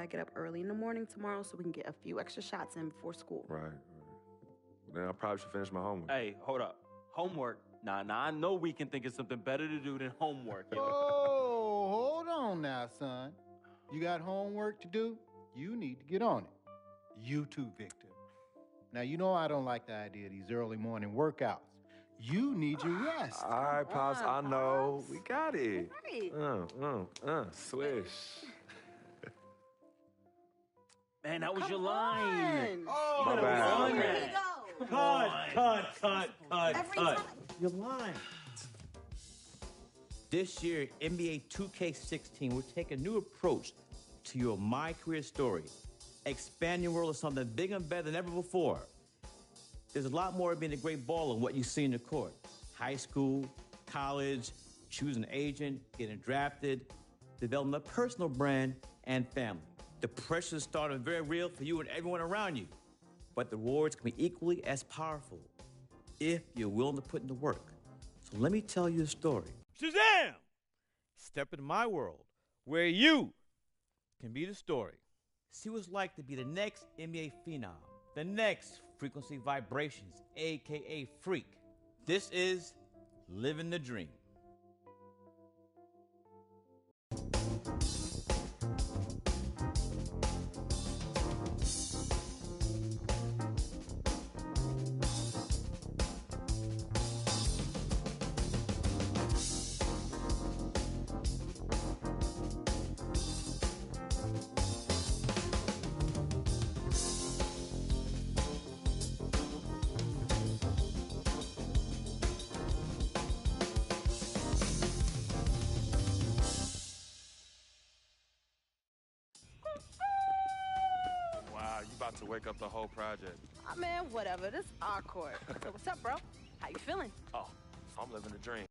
gotta get up early in the morning tomorrow so we can get a few extra shots in before school. Right. Then I probably should finish my homework. Hey, hold up. Homework? Nah, I know we can think of something better to do than homework. Oh, hold on now, son. You got homework to do? You need to get on it. You too, Victor. Now, you know I don't like the idea of these early morning workouts. You need your rest. All right, Pops, I know. Pops. We got it. Right. Swish. Man, that was Come your line. on. Oh, My bad. Here Okay. we go. Cut. You're lying. This year, NBA 2K16, we're taking a new approach to your My Career story. Expand your world of something bigger and better than ever before. There's a lot more of being a great baller than what you see in the court. High school, college, choosing an agent, getting drafted, developing a personal brand, and family. The pressure is starting very real for you and everyone around you. But the rewards can be equally as powerful if you're willing to put in the work. So let me tell you a story. Shazam! Step into my world where you can be the story. See what it's like to be the next NBA phenom, the next frequency vibrations, aka freak. This is Living the Dream. Wow, you about to wake up the whole project. Oh, man, whatever. This is our court. So what's up, bro? How you feeling? Oh, I'm living the dream.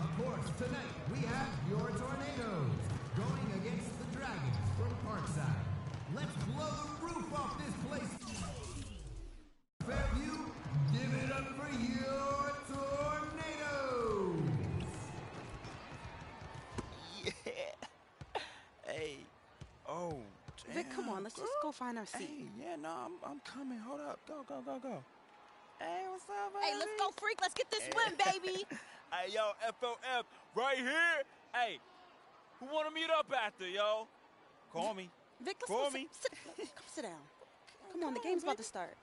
Of course, tonight we have your Tornadoes going against the Dragons from Parkside. Let's blow the roof off this place. Fairview, give it up for your Tornadoes. Yeah. Hey. Oh, damn. Vic, come on, let's just go find our seat. Hey, yeah, no, I'm coming. Hold up. Go. Hey, what's up, baby? Hey, let's go, freak. Let's get this win, baby. Hey, yo, FOF, right here. Hey, who want to meet up after, yo? Call me. Vic, let's Call go. me. Come sit down. Come on, the game's about to start.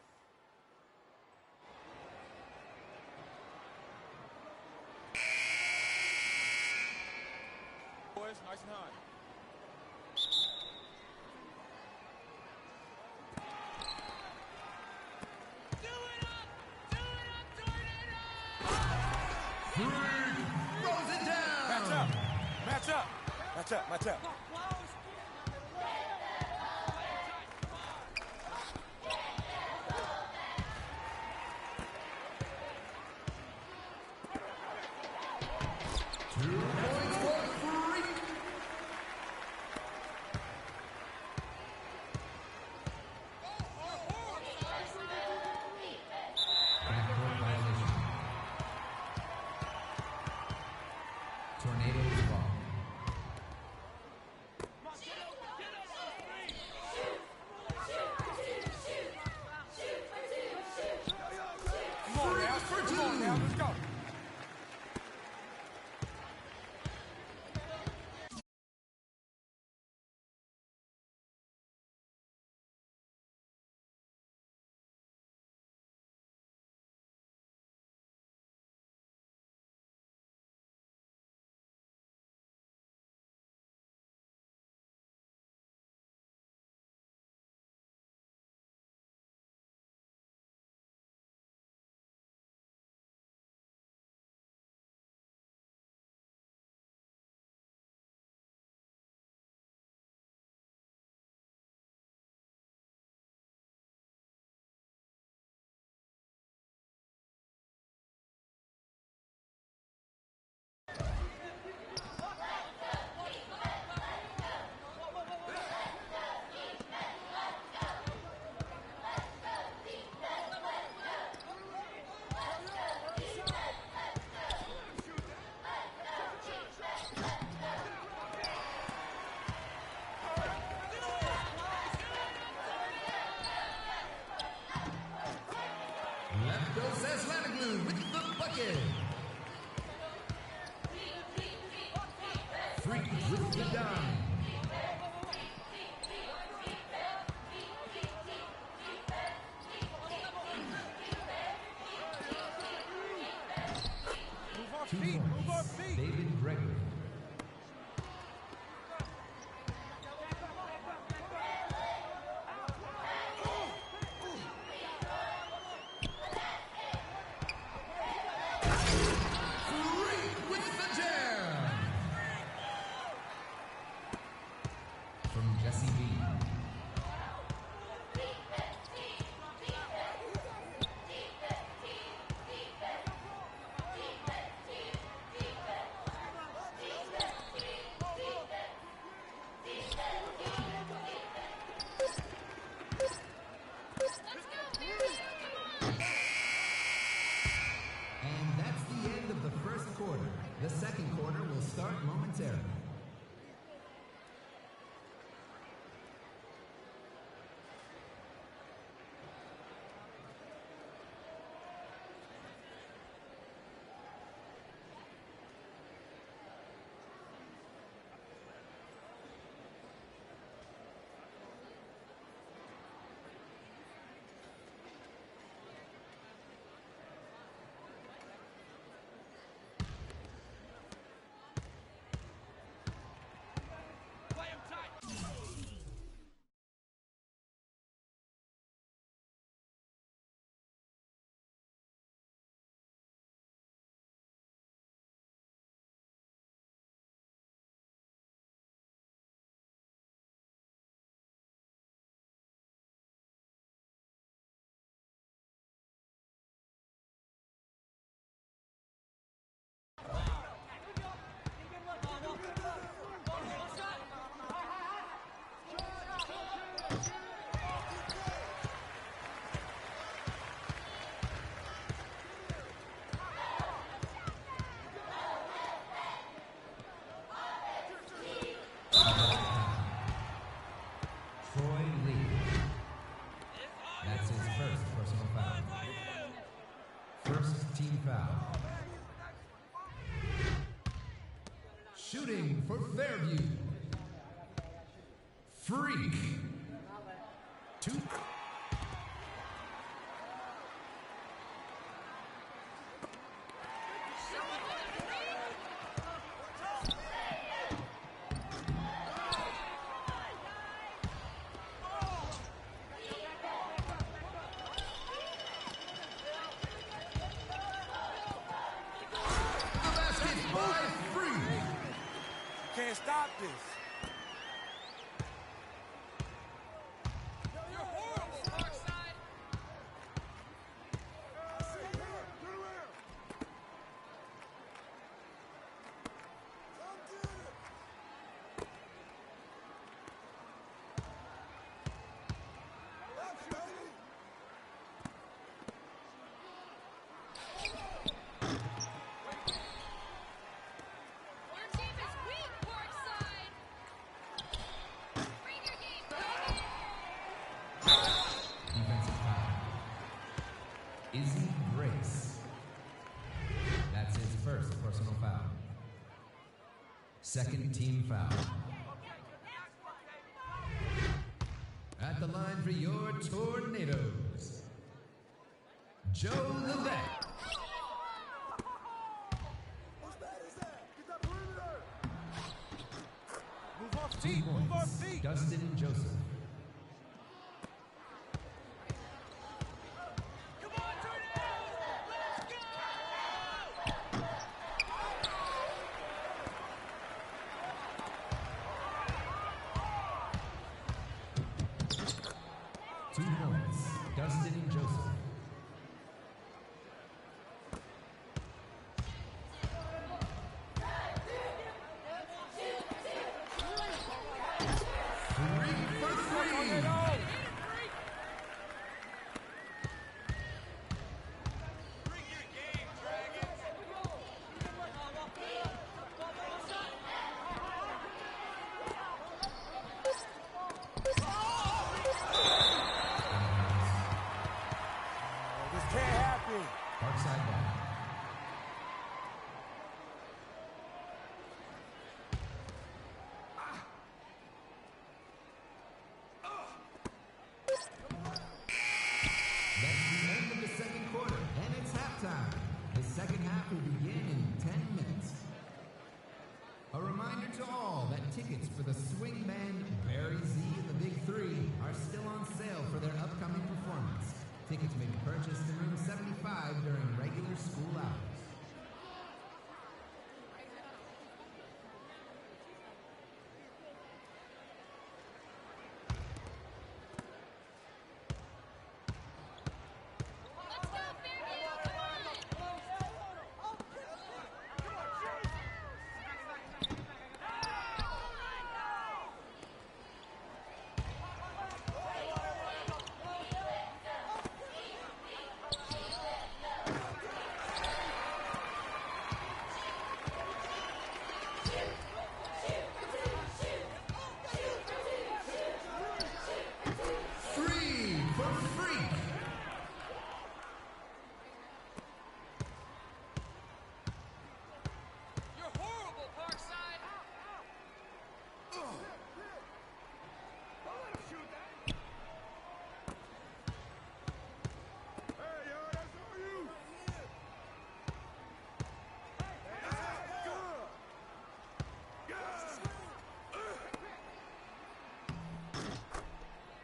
Boys, nice and high. Throws it down. Match up. Tornadoes ball. Come on now, let's go. Left goes Aslanaglu with the bucket. Freak with the dime. Move our 2 feet, points. move our feet. David Gregory. Freak with the jam. shooting for Fairview. Freak. 2. Can't stop this. Second team foul. At the line for your Tornadoes, Joe the Vet. Move off 2 feet, move off points, feet. Dustin Joseph. Tickets for the swing band Barry Z and the Big Three are still on sale for their upcoming performance. Tickets may be purchased in room 75 during regular school hours.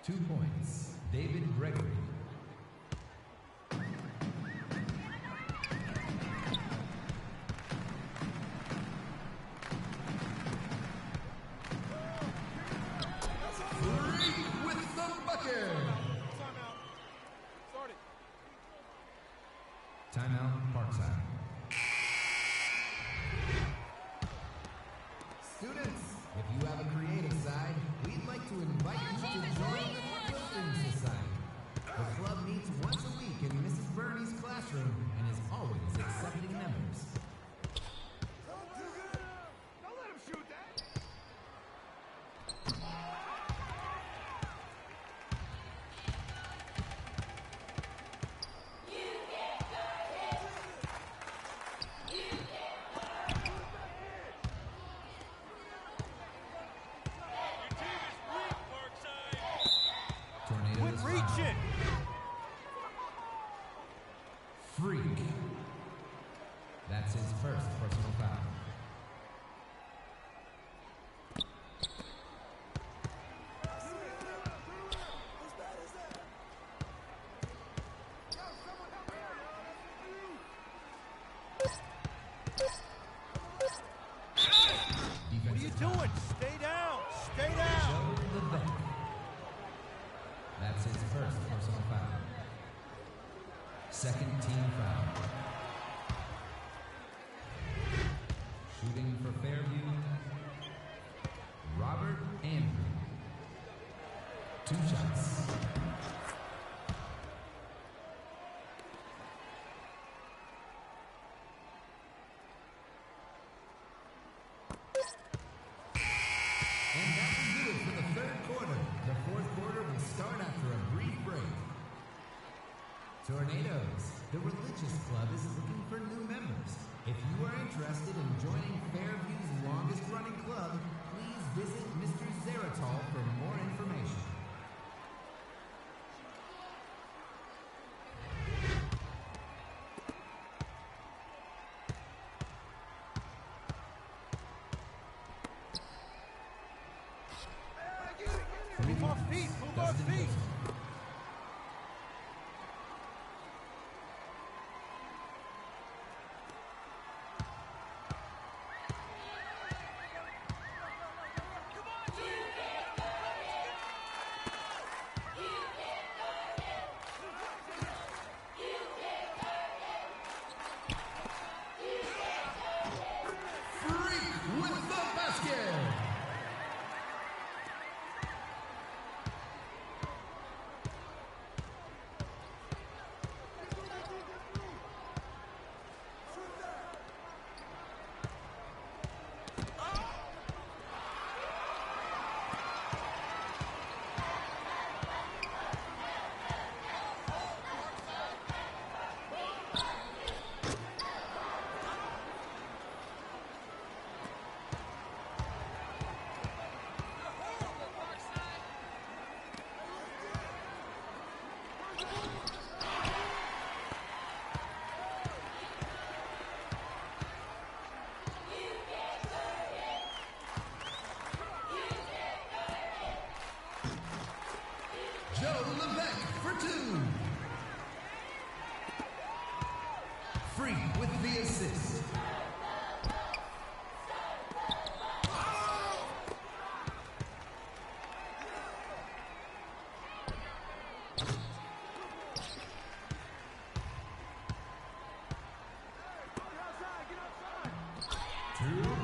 Two points, David Gregory. Freak with the bucket. Timeout, Parkside. Students, if you have a creative side, we'd like to invite you to join the Quilting Society. The club meets once a week in Mrs. Burney's classroom and is always accepting members. Don't let him shoot that. doing? Stay down. Stay down. Joe Levesque. That's his first personal foul. Second team foul. Shooting for Fairview, Robert Andrew. 2 shots. And that will do it for the third quarter. The fourth quarter will start after a brief break. Tornadoes, the religious club, is looking for new members. If you are interested in joining Fairview's longest-running club, please visit Mr. Zeratol for more information. Move our feet. Move our feet. Freak with the basket! Joe Levesque for 2. Freak with the assist.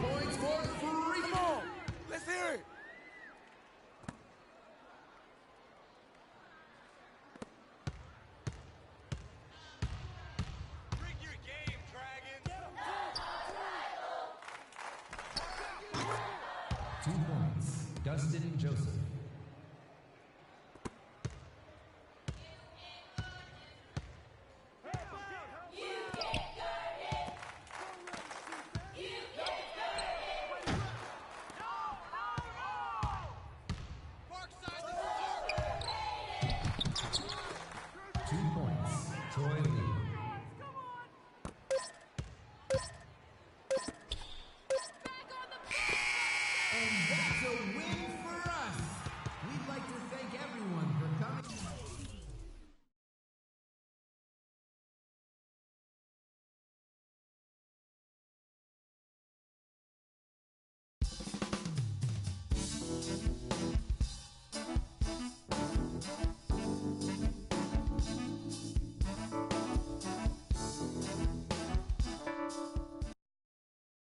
Points for Freak. Come on. Let's hear it. Bring your game, Dragons. 2 points. Dustin Joseph. Troy Lee. And that's a win for us. We'd like to thank everyone for coming.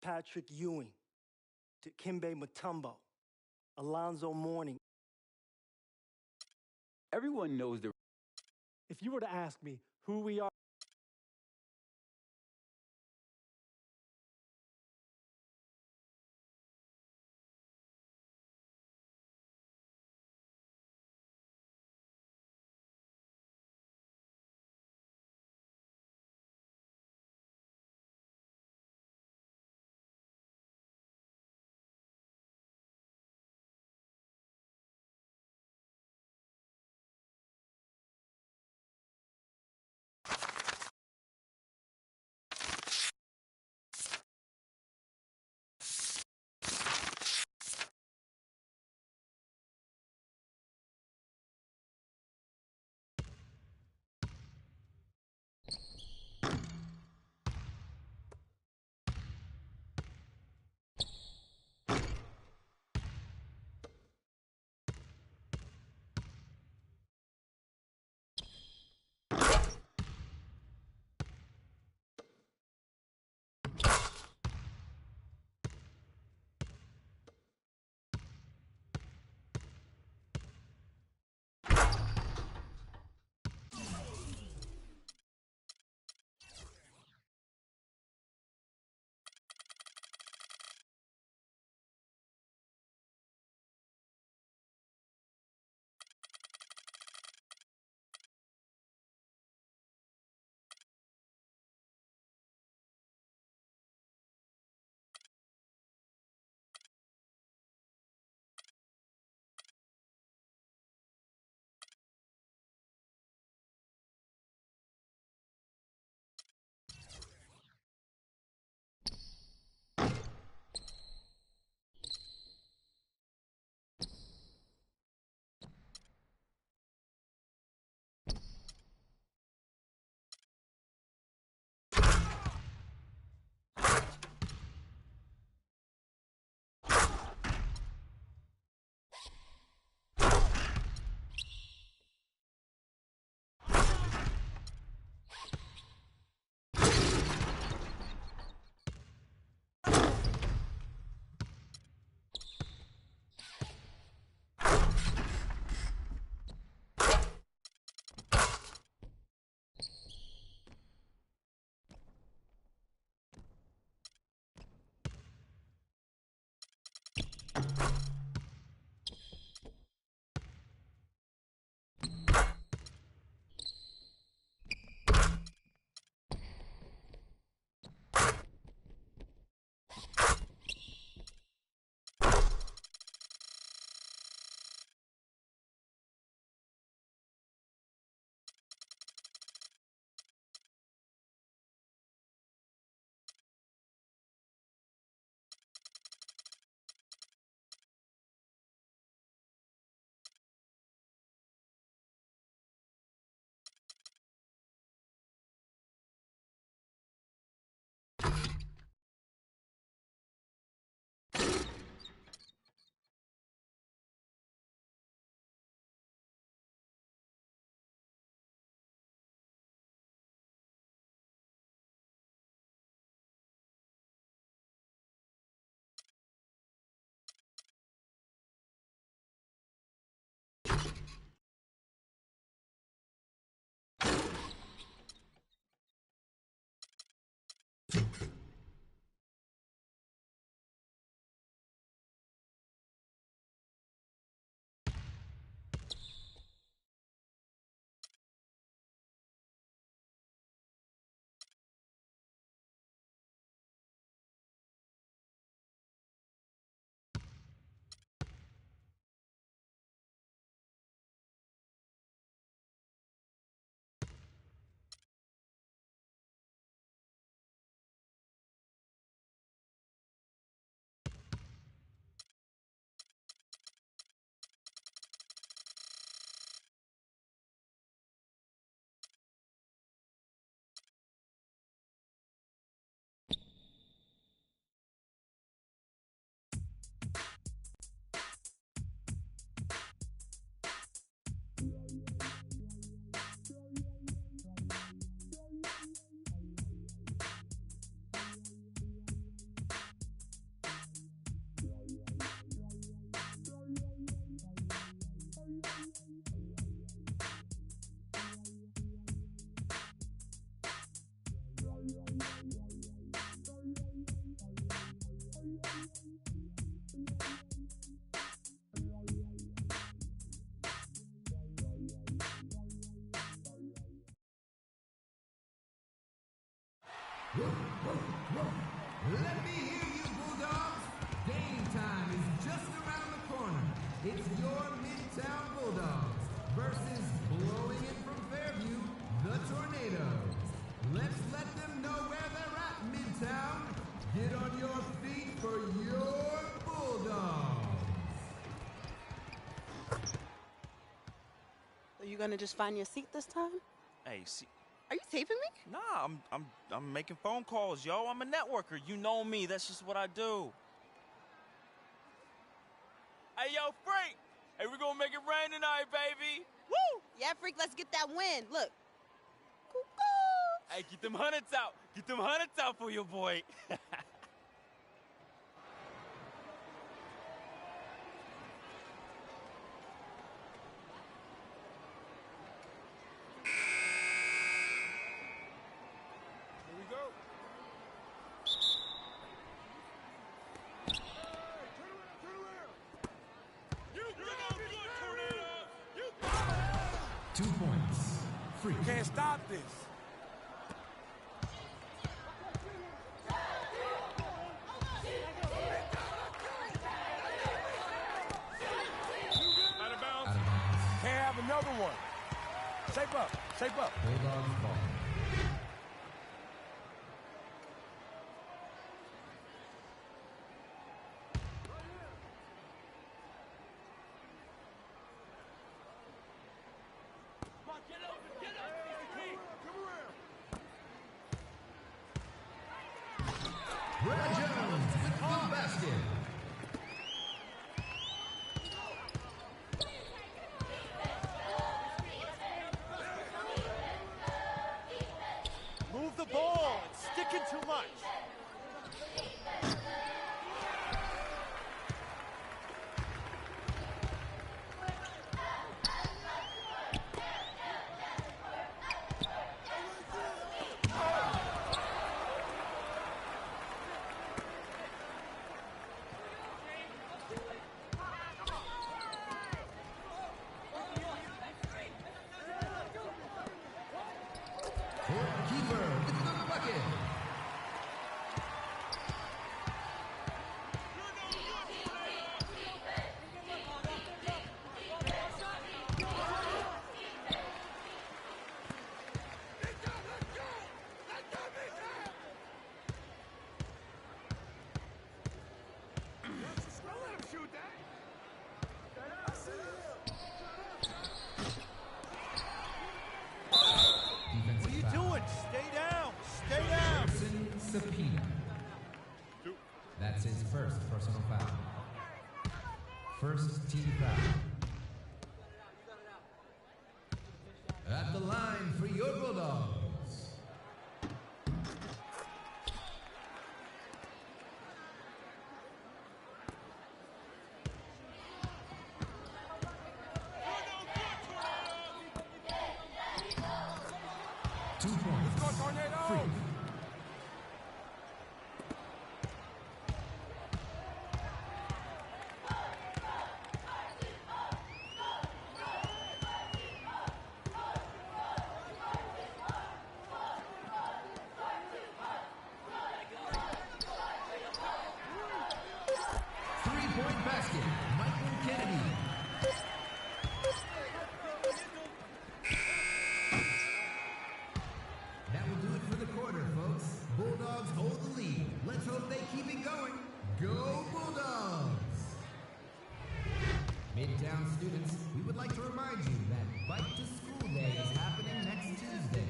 Patrick Ewing, Dikembe Mutombo, Alonzo Mourning. Everyone knows the. If you were to ask me who we are, Let me hear you, Bulldogs. Game time is just around the corner. It's your Midtown Bulldogs versus blowing it from Fairview, the Tornadoes. Let's let them know where they're at, Midtown. Get on your feet for your Bulldogs. Are you gonna just find your seat this time? Hey, see. Are you taping me? Nah, I'm making phone calls, yo. I'm a networker. You know me. That's just what I do. Hey, yo, Freak. Hey, we're gonna make it rain tonight, baby. Woo! Yeah, Freak, let's get that win. Look. Cuckoo! Hey, get them hundreds out. Get them hundreds out for your boy. Can't stop this. Out of bounds. Can't have another one. Shape up. Shape up. Bulldogs ball. Brad Jones with the basket. Move the ball. It's sticking too much. Keeper with the bucket. What are you doing? Stay down. Stay down. Subpoena. That's his first personal foul. First team foul. At the line for your Bulldogs. Two points. Free. basket, Michael Kennedy. That will do it for the quarter, folks. Bulldogs hold the lead. Let's hope they keep it going. Go Bulldogs! Midtown students, we would like to remind you that Bike to School Day is happening next Tuesday.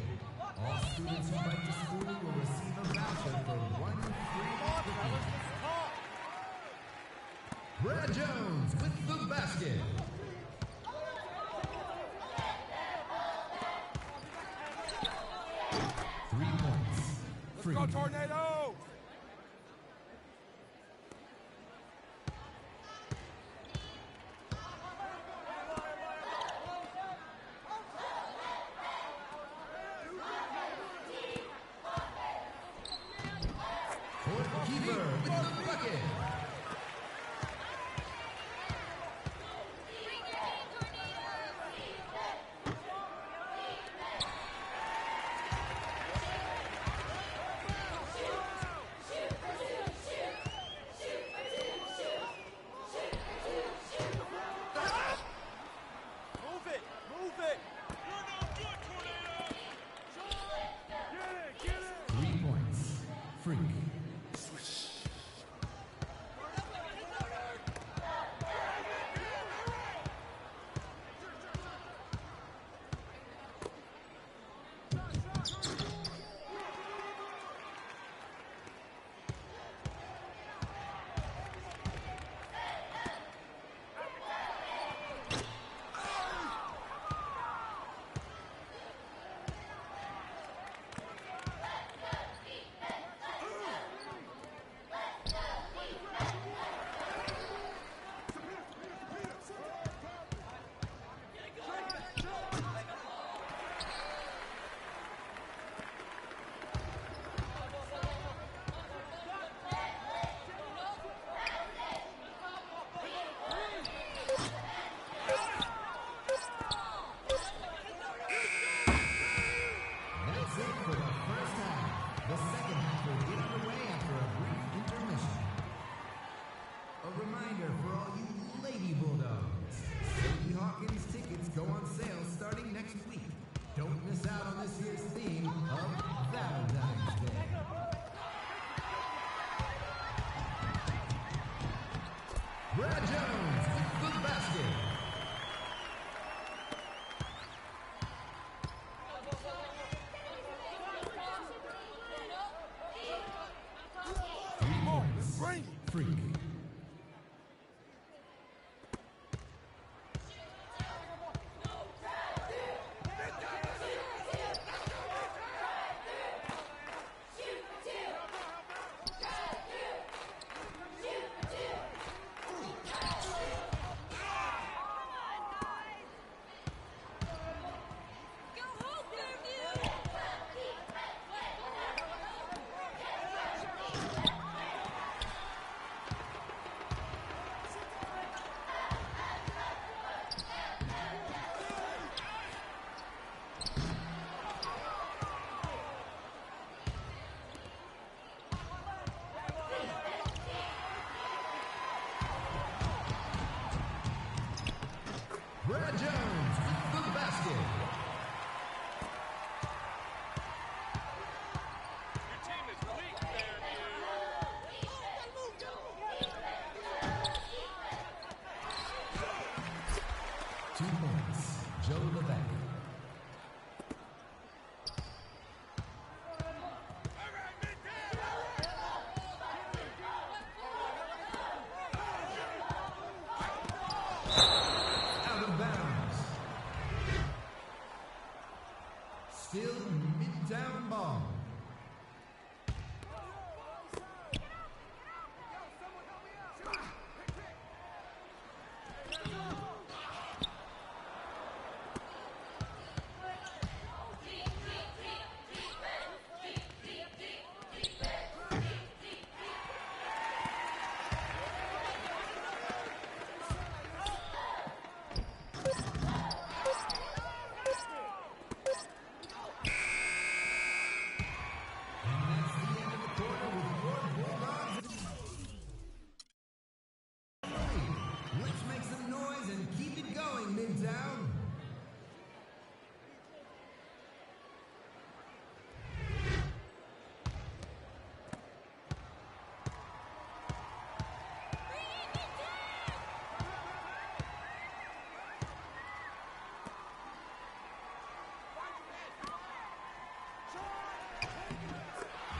All students who bike to school will receive a voucher for 1 free ticket. Brad Jones with the basket. Free. Let's go, Tornado! Keeper with the bucket. Move it! Move it! You're no good, Tornado! 3 points. Freak. That's it for the first half. The second half will get underway after a brief intermission. A reminder for all you Lady Bulldogs. Sadie Hawkins tickets go on sale starting next week. Don't miss out on this year's theme of Valentine's Day. Brad Jones with the basket. Freak. Brad Jones with the basket. Your team is weak there, dude. 2 points. Joe Levesque. Out of bounds. Still midtown ball. on, Midtown.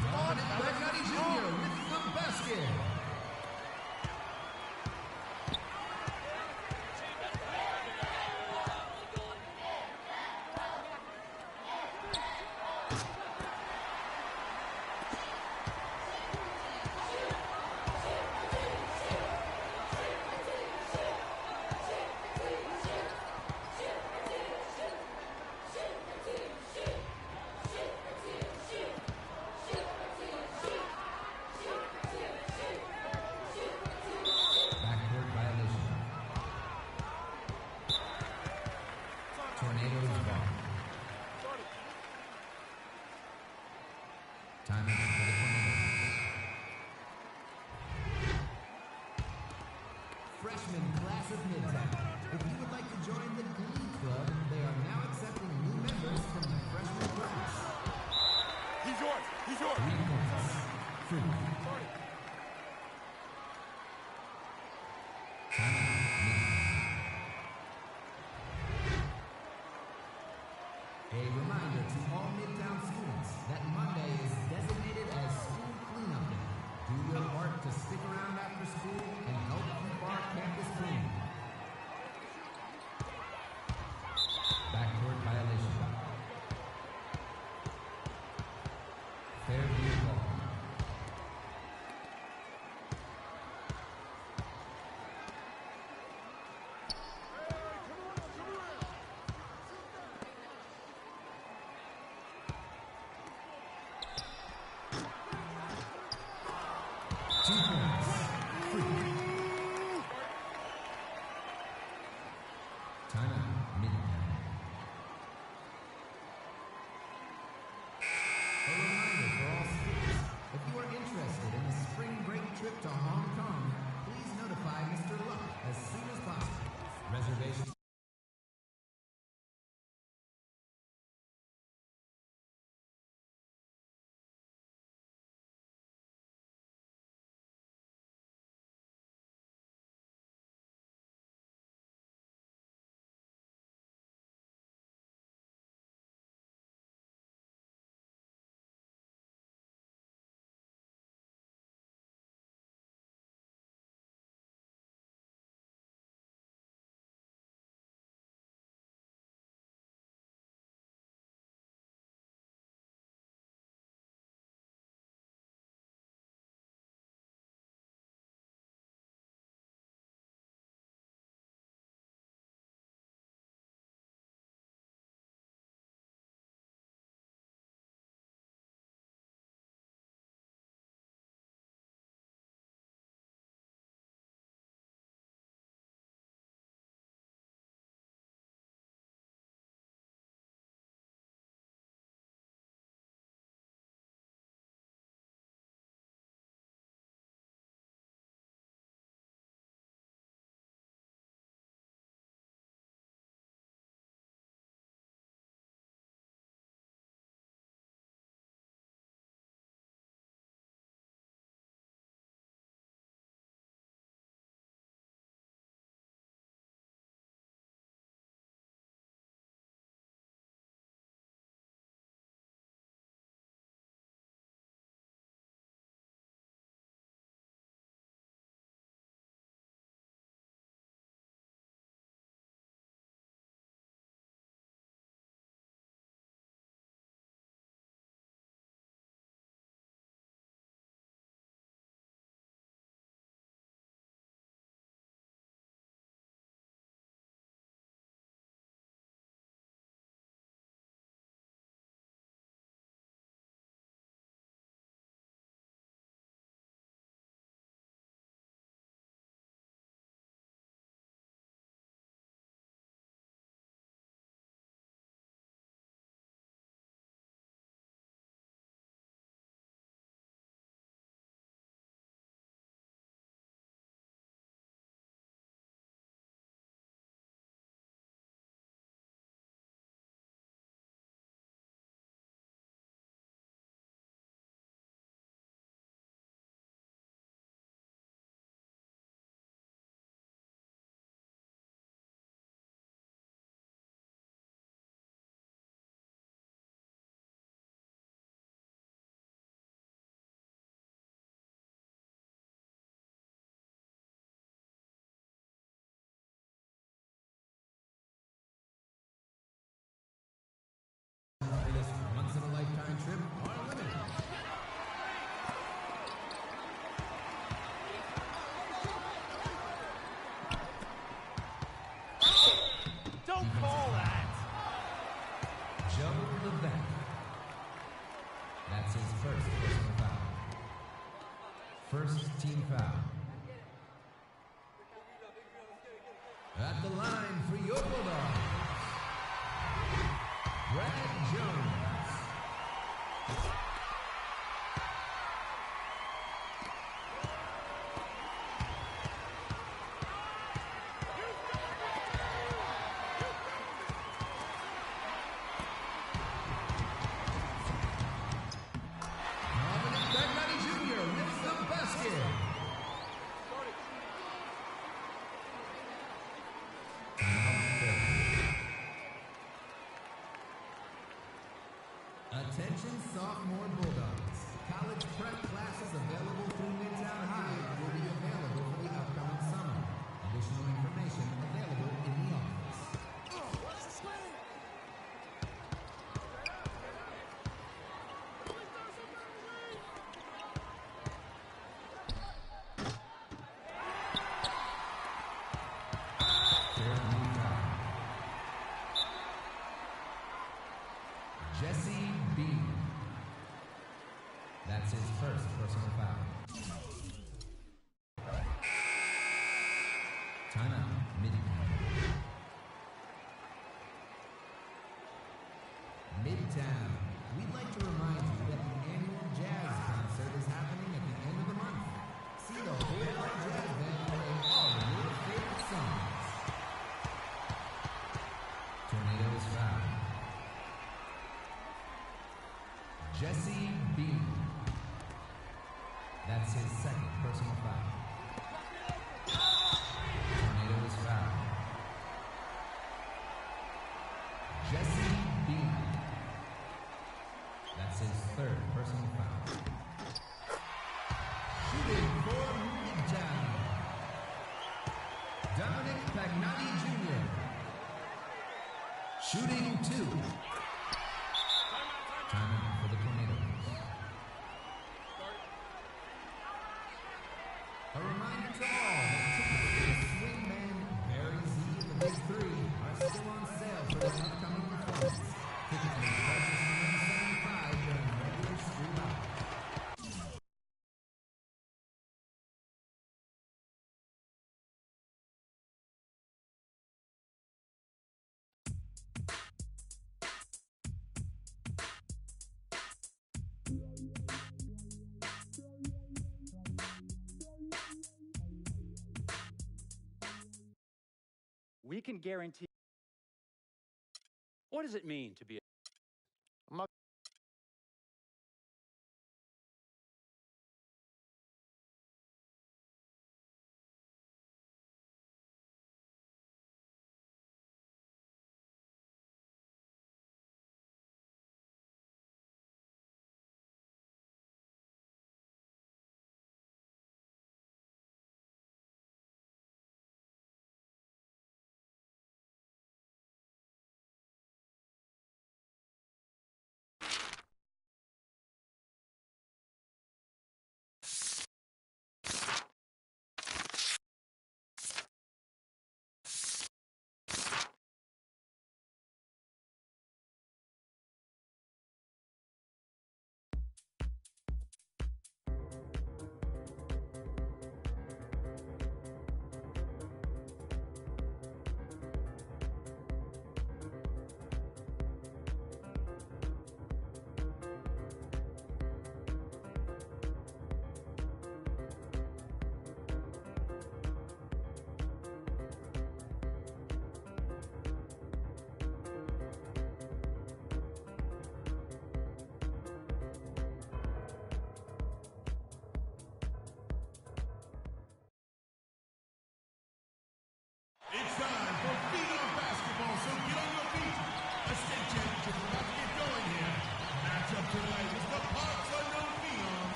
Bb1daddy Jr. with the basket. Backcourt violation. Tornadoes ball. Timeout for the Tornadoes. Freshman class of Midtown. If you would like to join the Glee Club, they are now accepting new members from the freshman class. He's yours. He's yours. 3 points. Free. Timeout. A reminder to all Midtown students that Monday is designated as School Cleanup Day. Do your part to stick around after school and help keep our campus clean. Backcourt violation. Fairview ball. Two points. Free. Timeout. Midtown. A reminder for all students, if you are interested in a spring break trip to Hong Kong, please notify Mr. Luck as soon as possible. Reservations At the line for your Bulldogs, Brad Jones. Attention sophomore Bulldogs. College prep classes available through Midtown High will be available for the upcoming summer. Additional information available in the office. Jesse B. That's his first personal foul. Timeout, Midtown. Midtown, we'd like to remind you that the annual jazz concert is happening at the end of the month. See the whole jazz band play all of your favorite songs. Tornado is fouled. Jesse B. That's his second personal foul. Tornado is fouled. Jesse B. That's his third personal foul. Shooting for Midtown, Dominic Pagnotti Jr. Shooting 2. Timeout for the Tornadoes. A reminder to all that tickets for the swing band Barry Z and the Big Three are still on sale for their upcoming performance. Tickets may be purchased from $175 during regular school hours. We can guarantee. What does it mean to be a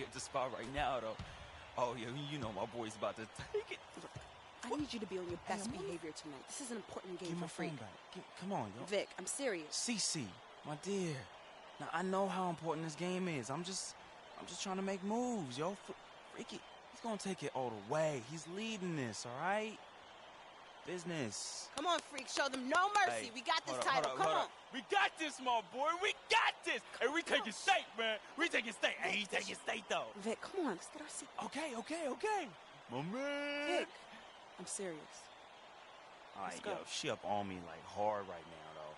at the spot right now, though. Oh, yeah, you know my boy's about to take it. I need you to be on your best behavior tonight. This is an important game Give for my phone Freak. back. Come on, yo. Vic, I'm serious. CC, my dear. Now, I know how important this game is. I'm just trying to make moves, yo. Freaky, he's gonna take it all the way. He's leading this, all right? Business. Come on, Freak. Show them no mercy. Hey, we got this hold up, title. Come on. We got this, my boy. We got this. Hey, we taking steak, man. We taking steak. Hey, he taking steak, though. Vic, come on. Let's get our seat. Okay. My man. Vic, I'm serious. All right, Let's go. yo, she up on me like hard right now, though.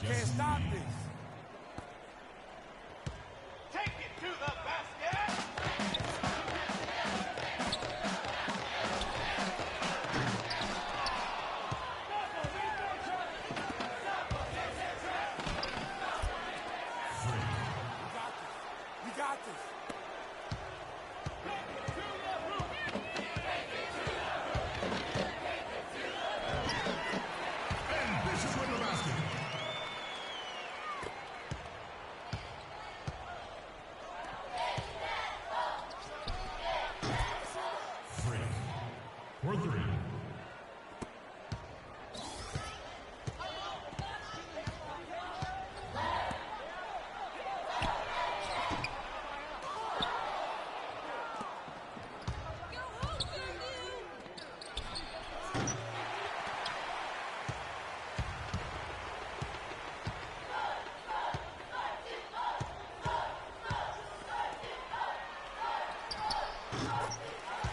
Can't stop this. Take it to the basket. We got this. And Bishop with the basket. Frick. For three.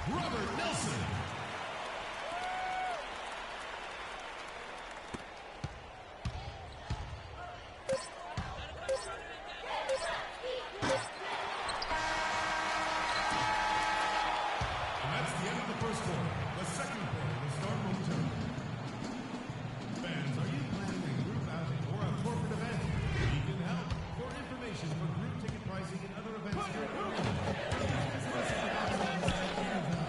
Robert Nelson. And that's the end of the first quarter. The second quarter will start momentarily. Fans, are you planning a group outing or a corporate event? We can help. For information for group ticket pricing and other events during the week, please visit the box on the site anytime.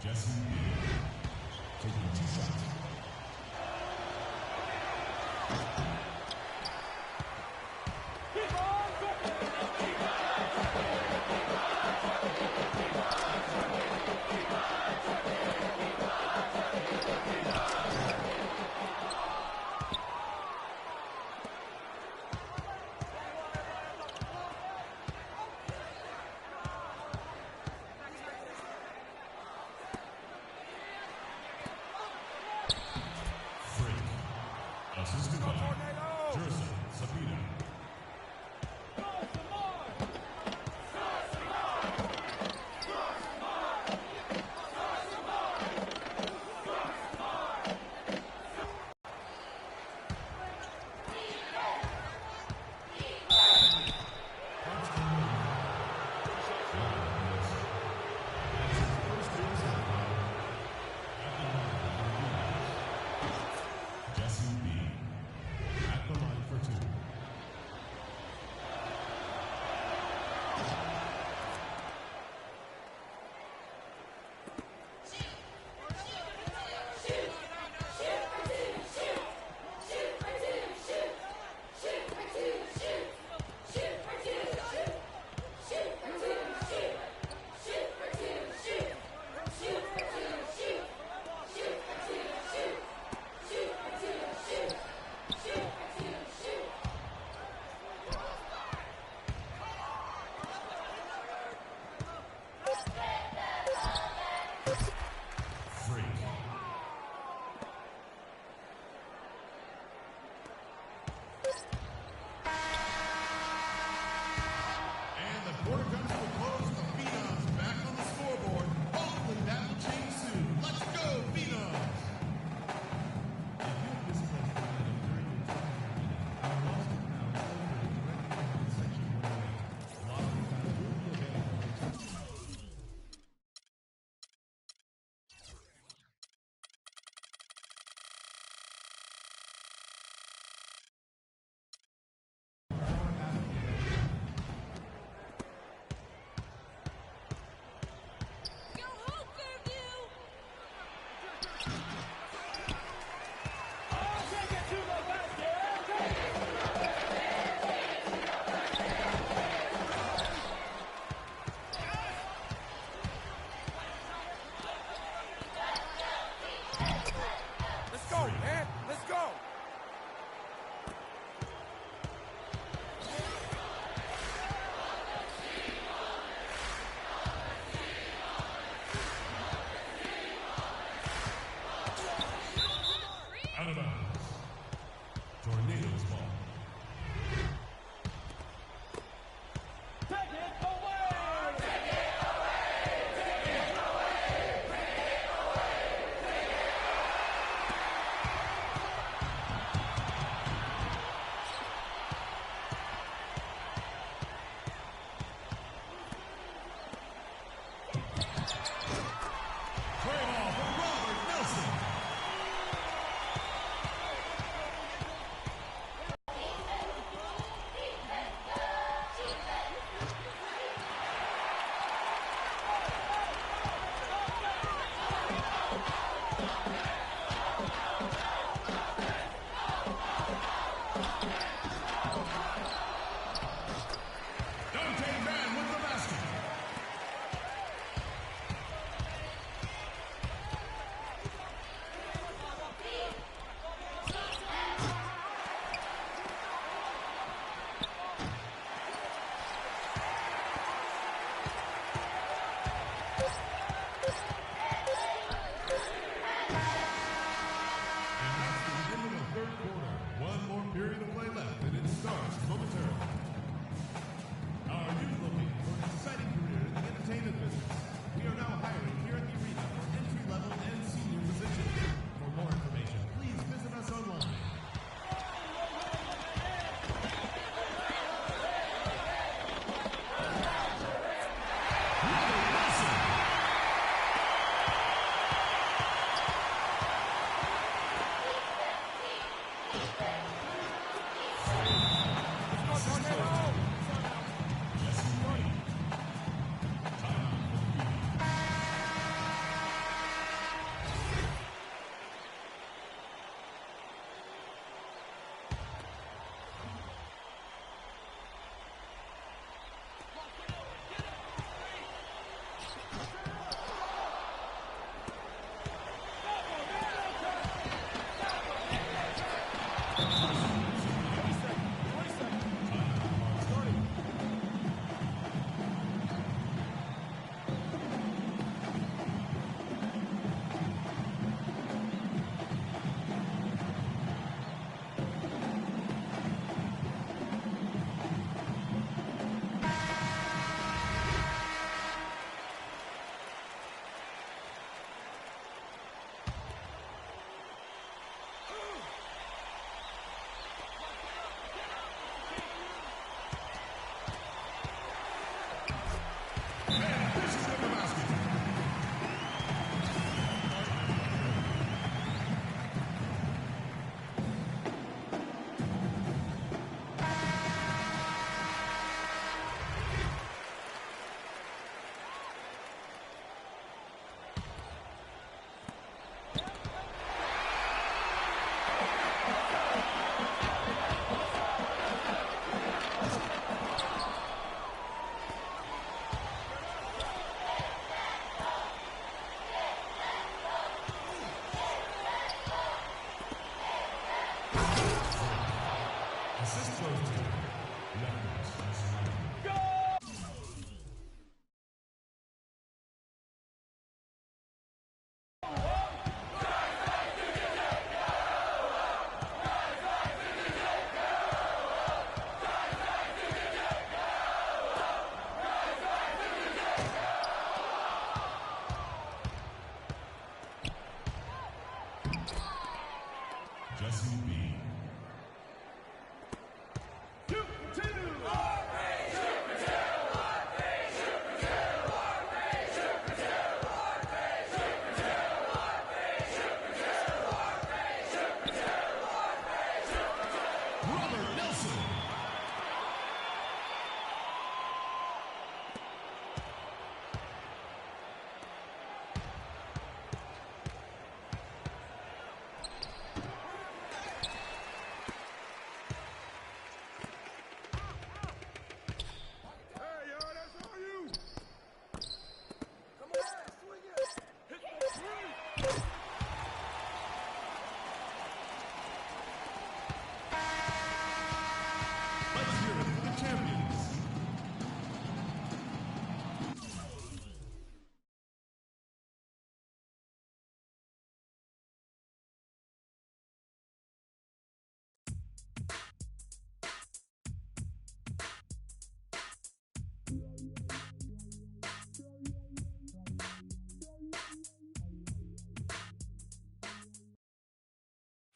Jesse B. taking 2 shots. Frick. Assistant by Jersey Sabina. Jesse B.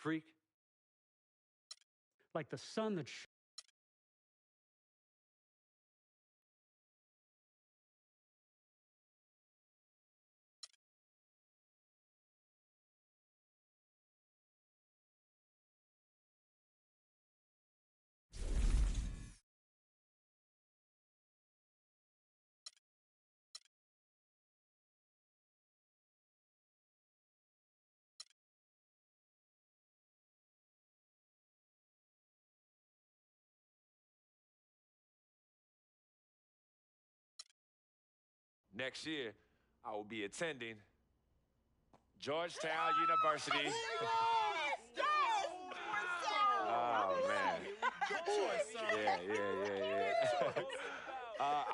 Freak. Like the sun that Next year, I will be attending Georgetown University. Yes! Oh, man. Yeah.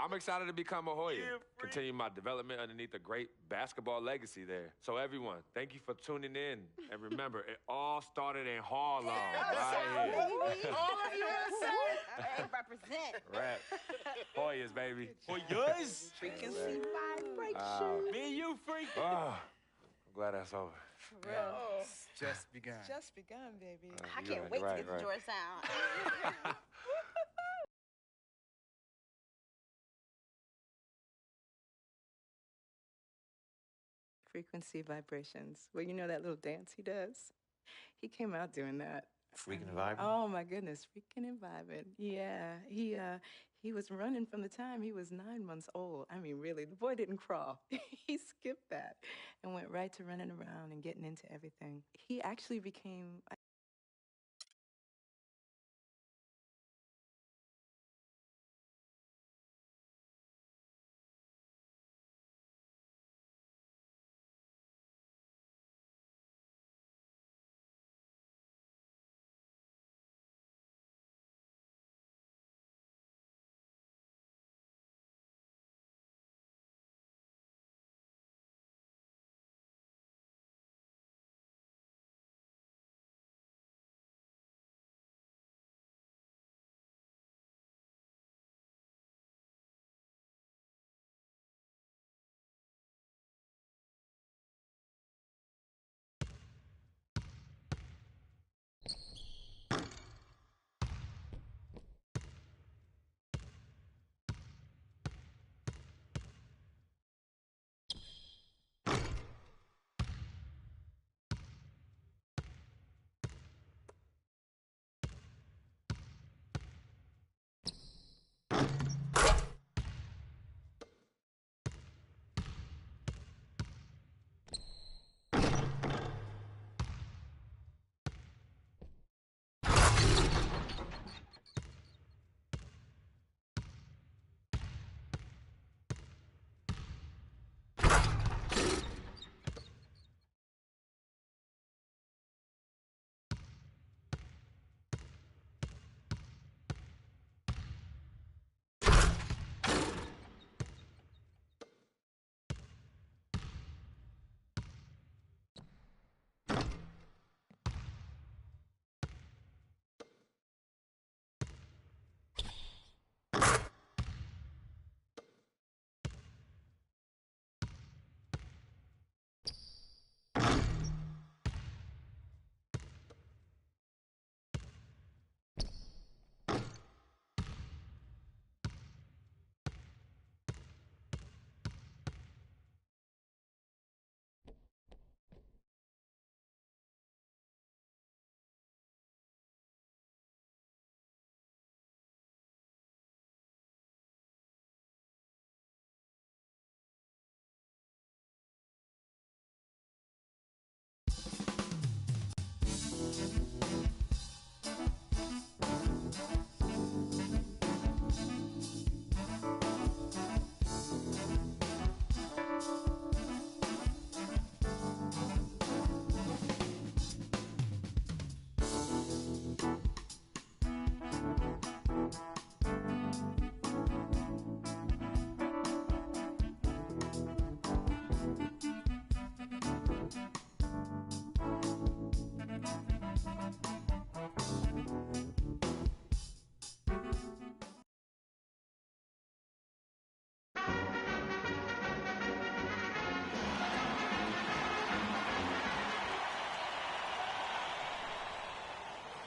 I'm excited to become a Hoya. Continue my development underneath a great basketball legacy there. So everyone, thank you for tuning in. And remember, it all started in Harlem. Right here. All of you, hey, represent. Rap. Hoyas, baby. Hoyas? Frequency vibration. Me and you, freak. Oh, I'm glad that's over. For real. It's just begun. Just begun, baby. I you're can't wait to get to Georgetown. Frequency vibrations. Well, you know that little dance he does? He came out doing that. Freaking vibing? Oh, my goodness, freaking and vibing. Yeah, he was running from the time he was 9 months old. I mean, really, the boy didn't crawl. He skipped that and went right to running around and getting into everything. He actually became...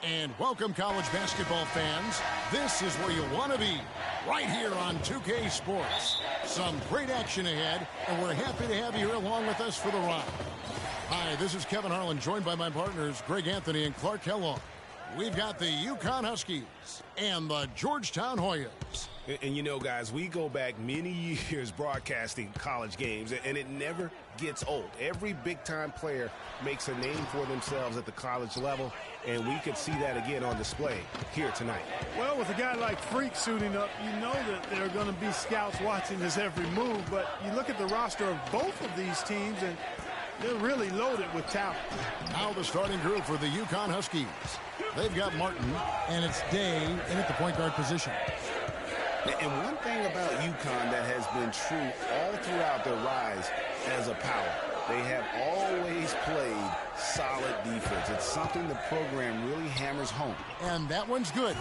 And welcome, college basketball fans. This is where you want to be, right here on 2K Sports. Some great action ahead, and we're happy to have you here along with us for the ride. Hi, this is Kevin Harlan, joined by my partners, Greg Anthony and Clark Kellogg. We've got the UConn Huskies and the Georgetown Hoyas. And you know, guys, we go back many years broadcasting college games, and it never gets old. Every big-time player makes a name for themselves at the college level, and we could see that again on display here tonight. Well, with a guy like Freak suiting up, you know that there are going to be scouts watching his every move, but you look at the roster of both of these teams, and they're really loaded with talent. Now the starting group for the UConn Huskies. They've got Martin, and it's Day in at the point guard position. And one thing about UConn that has been true all throughout their rise as a power, they have always played solid defense. It's something the program really hammers home. And that one's good.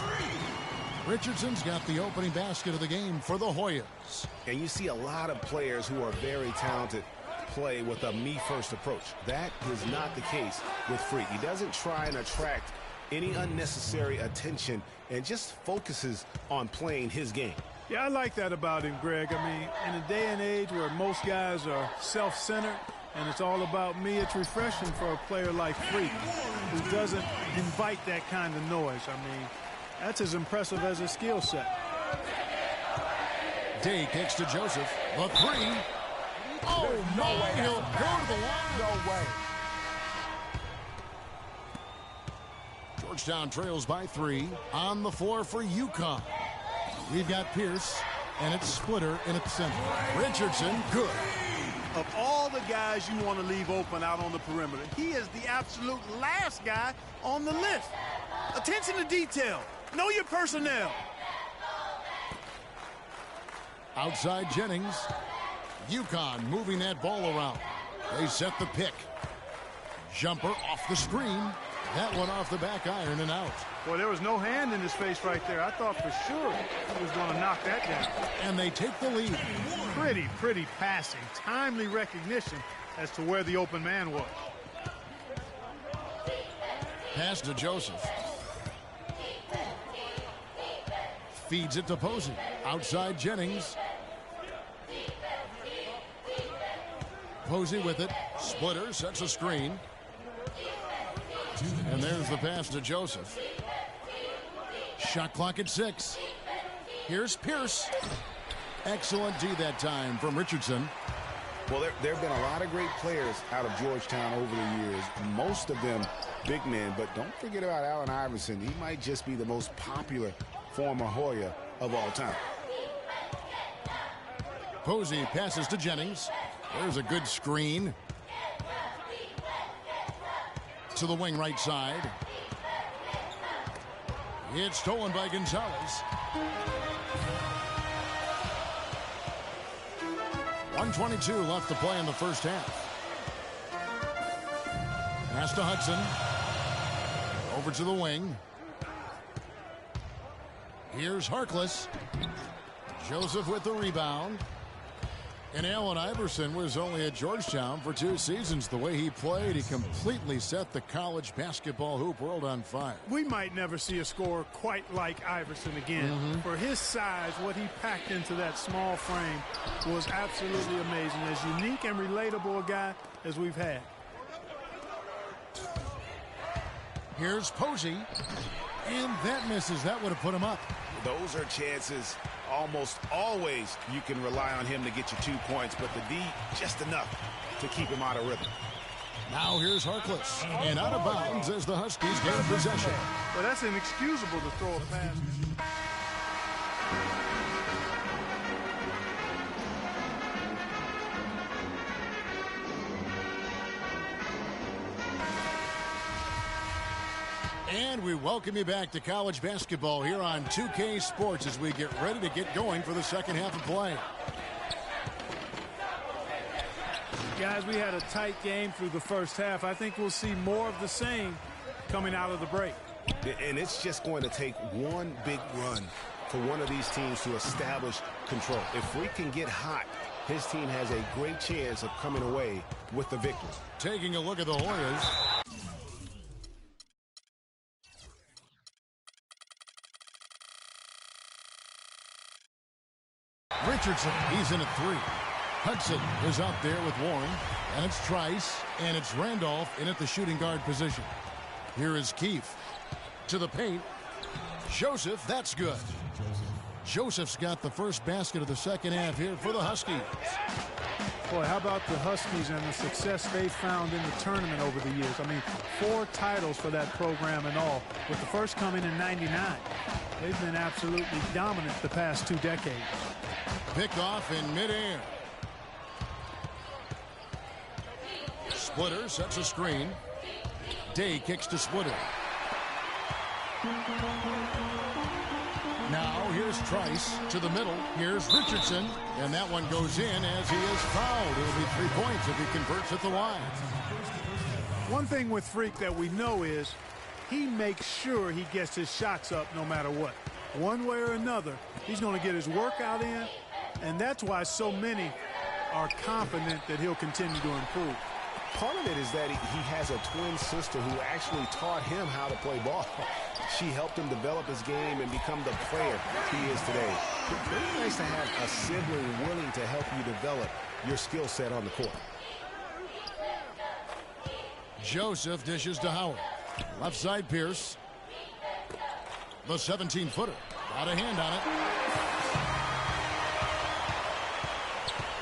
Richardson's got the opening basket of the game for the Hoyas. And you see a lot of players who are very talented play with a me-first approach. That is not the case with Freak. He doesn't try and attract any unnecessary attention and just focuses on playing his game. Yeah, I like that about him, Greg. I mean, in a day and age where most guys are self-centered, and it's all about me. It's refreshing for a player like Freak, who doesn't invite that kind of noise. I mean, that's as impressive as his skill set. Day kicks to Joseph. The three. Oh, no way. He'll go to the line. No way. Georgetown trails by 3. On the floor for UConn. We've got Pierce, and it's Splitter in at the center. Richardson, good. Of all the guys you want to leave open out on the perimeter, he is the absolute last guy on the list. Attention to detail. Know your personnel. Outside Jennings. UConn moving that ball around. They set the pick. Jumper off the screen. That one off the back iron and out. Boy, there was no hand in his face right there. I thought for sure he was going to knock that down. And they take the lead. Pretty passing. Timely recognition as to where the open man was. Pass to Joseph. Feeds it to Posey. Outside Jennings. Posey with it. Splitter sets a screen. And there's the pass to Joseph. Shot clock at 6. Here's Pierce. Excellent D that time from Richardson. Well, there have been a lot of great players out of Georgetown over the years. Most of them big men, but don't forget about Allen Iverson. He might just be the most popular former Hoya of all time. Posey passes to Jennings. There's a good screen. To the wing right side. It's stolen by Gonzalez. 1:22 left to play in the first half. Pass to Hudson. Over to the wing. Here's Harkless. Joseph with the rebound. And Allen Iverson was only at Georgetown for 2 seasons. The way he played, he completely set the college basketball hoop world on fire. We might never see a scorer quite like Iverson again. For his size, what he packed into that small frame was absolutely amazing. As unique and relatable a guy as we've had. Here's Posey. And that misses. That would have put him up. Those are chances. Almost always you can rely on him to get you 2 points, but the D just enough to keep him out of rhythm. Now here's Harkless. And out of bounds as the Huskies gain possession. Well, that's inexcusable to throw a pass. And we welcome you back to college basketball here on 2K Sports as we get ready to get going for the second half of play. Guys, we had a tight game through the first half. I think we'll see more of the same coming out of the break. And it's just going to take one big run for one of these teams to establish control. If we can get hot, his team has a great chance of coming away with the victory. Taking a look at the Hoyas. Richardson, he's in at 3. Hudson is out there with Warren, and it's Trice, and it's Randolph in at the shooting guard position. Here is Keefe to the paint. Joseph, that's good. Joseph's got the first basket of the second half here for the Huskies. Boy, how about the Huskies and the success they've found in the tournament over the years? I mean, 4 titles for that program in all, with the first coming in '99. They've been absolutely dominant the past 2 decades. Picked off in midair. Splitter sets a screen. Day kicks to Splitter. Now here's Trice to the middle. Here's Richardson. And that one goes in as he is fouled. It'll be 3 points if he converts at the line. One thing with Freak that we know is he makes sure he gets his shots up no matter what. One way or another, he's going to get his workout in. And that's why so many are confident that he'll continue to improve. Part of it is that he has a twin sister who actually taught him how to play ball. She helped him develop his game and become the player he is today. Very nice to have a sibling willing to help you develop your skill set on the court. Joseph dishes to Howard. Left side Pierce. The 17-footer. Got a hand on it.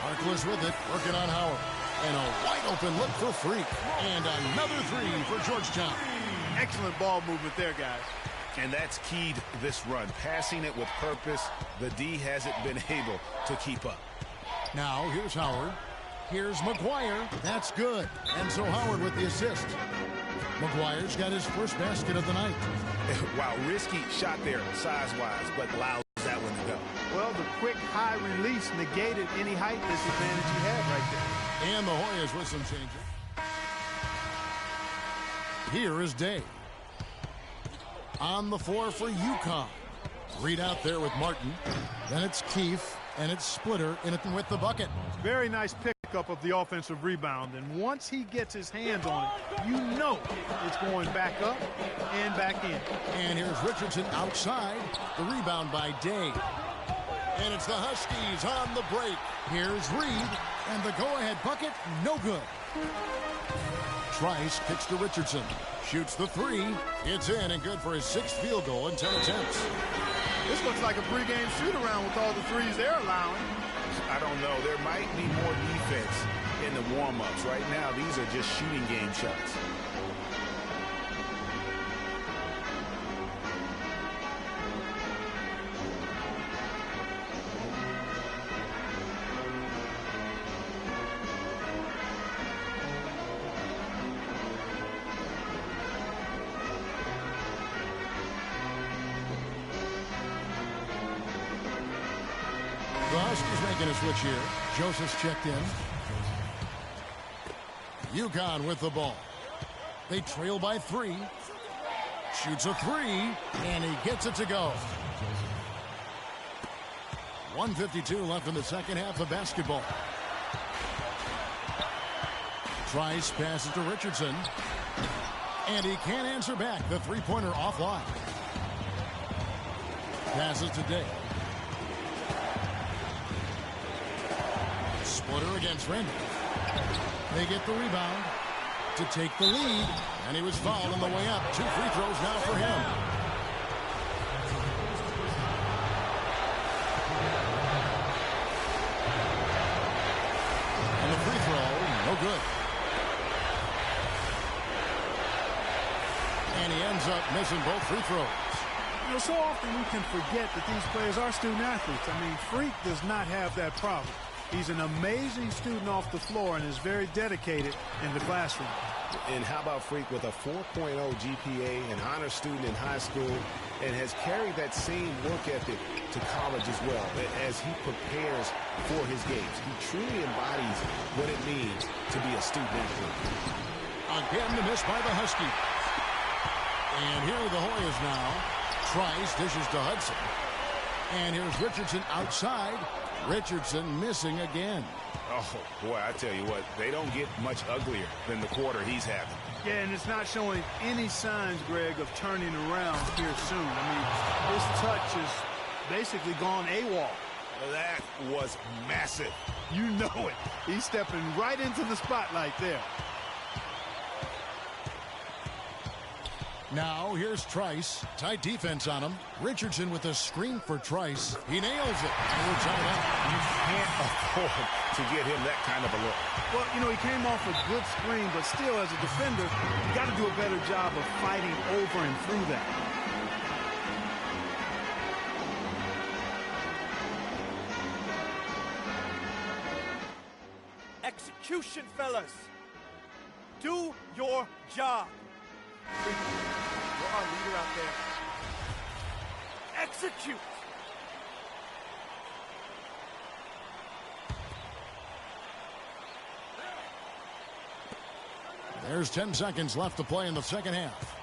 Harkless with it. Working on Howard. And a wide open look for Freak. And another three for Georgetown. Excellent ball movement there, guys. And that's keyed this run. Passing it with purpose. The D hasn't been able to keep up. Now here's Howard. Here's McGuire. That's good. And so Howard with the assist. McGuire's got his first basket of the night. Wow, risky shot there size-wise, but allows that one to go. Well, the quick high release negated any height disadvantage he had right there. And the Hoyas with some changes. Here is Day. On the floor for UConn. Reed out there with Martin. Then it's Keefe, and it's Splitter in it with the bucket. Very nice pickup of the offensive rebound, and once he gets his hands on it, you know it's going back up and back in. And here's Richardson outside. The rebound by Day. And it's the Huskies on the break. Here's Reed, and the go-ahead bucket, no good. Trice kicks to Richardson. Shoots the three. It's in and good for his 6th field goal in 10 attempts. This looks like a pregame shoot-around with all the threes they're allowing. I don't know. There might be more defense in the warm-ups. Right now, these are just shooting game shots. The Huskies making a switch here. Joseph's checked in. UConn with the ball. They trail by 3. Shoots a 3, and he gets it to go. 1:52 left in the second half of basketball. Trice passes to Richardson. And he can't answer back. The three-pointer offline. Passes to Day. Splitter against Randy. They get the rebound to take the lead, and he was fouled on the way up. 2 free throws now for him. And the free throw, no good. And he ends up missing both free throws. You know, so often we can forget that these players are student athletes. I mean, Freak does not have that problem. He's an amazing student off the floor and is very dedicated in the classroom. And how about Freak with a 4.0 GPA, an honor student in high school, and has carried that same work ethic to college as well as he prepares for his games. He truly embodies what it means to be a student athlete. Again, the miss by the Huskies. And here are the Hoyas now. Trice dishes to Hudson. And here's Richardson outside. Richardson missing again. Oh, boy, I tell you what, they don't get much uglier than the quarter he's having. Yeah, and it's not showing any signs, Greg, of turning around here soon. I mean, his touch is basically gone AWOL. That was massive. You know it. He's stepping right into the spotlight there. Now, here's Trice. Tight defense on him. Richardson with a screen for Trice. He nails it. Works out out. You can't afford to get him that kind of a look. Well, you know, he came off a good screen, but still, as a defender, you got to do a better job of fighting over and through that. Execution, fellas. Do your job. You're our leader out there. Execute! There's 10 seconds left to play in the second half.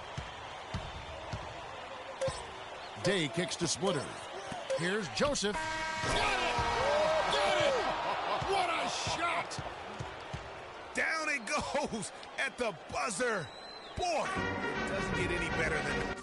Day kicks to Splitter. Here's Joseph. Got it! Got it! What a shot! Down it goes at the buzzer. Boy, it doesn't get any better than that.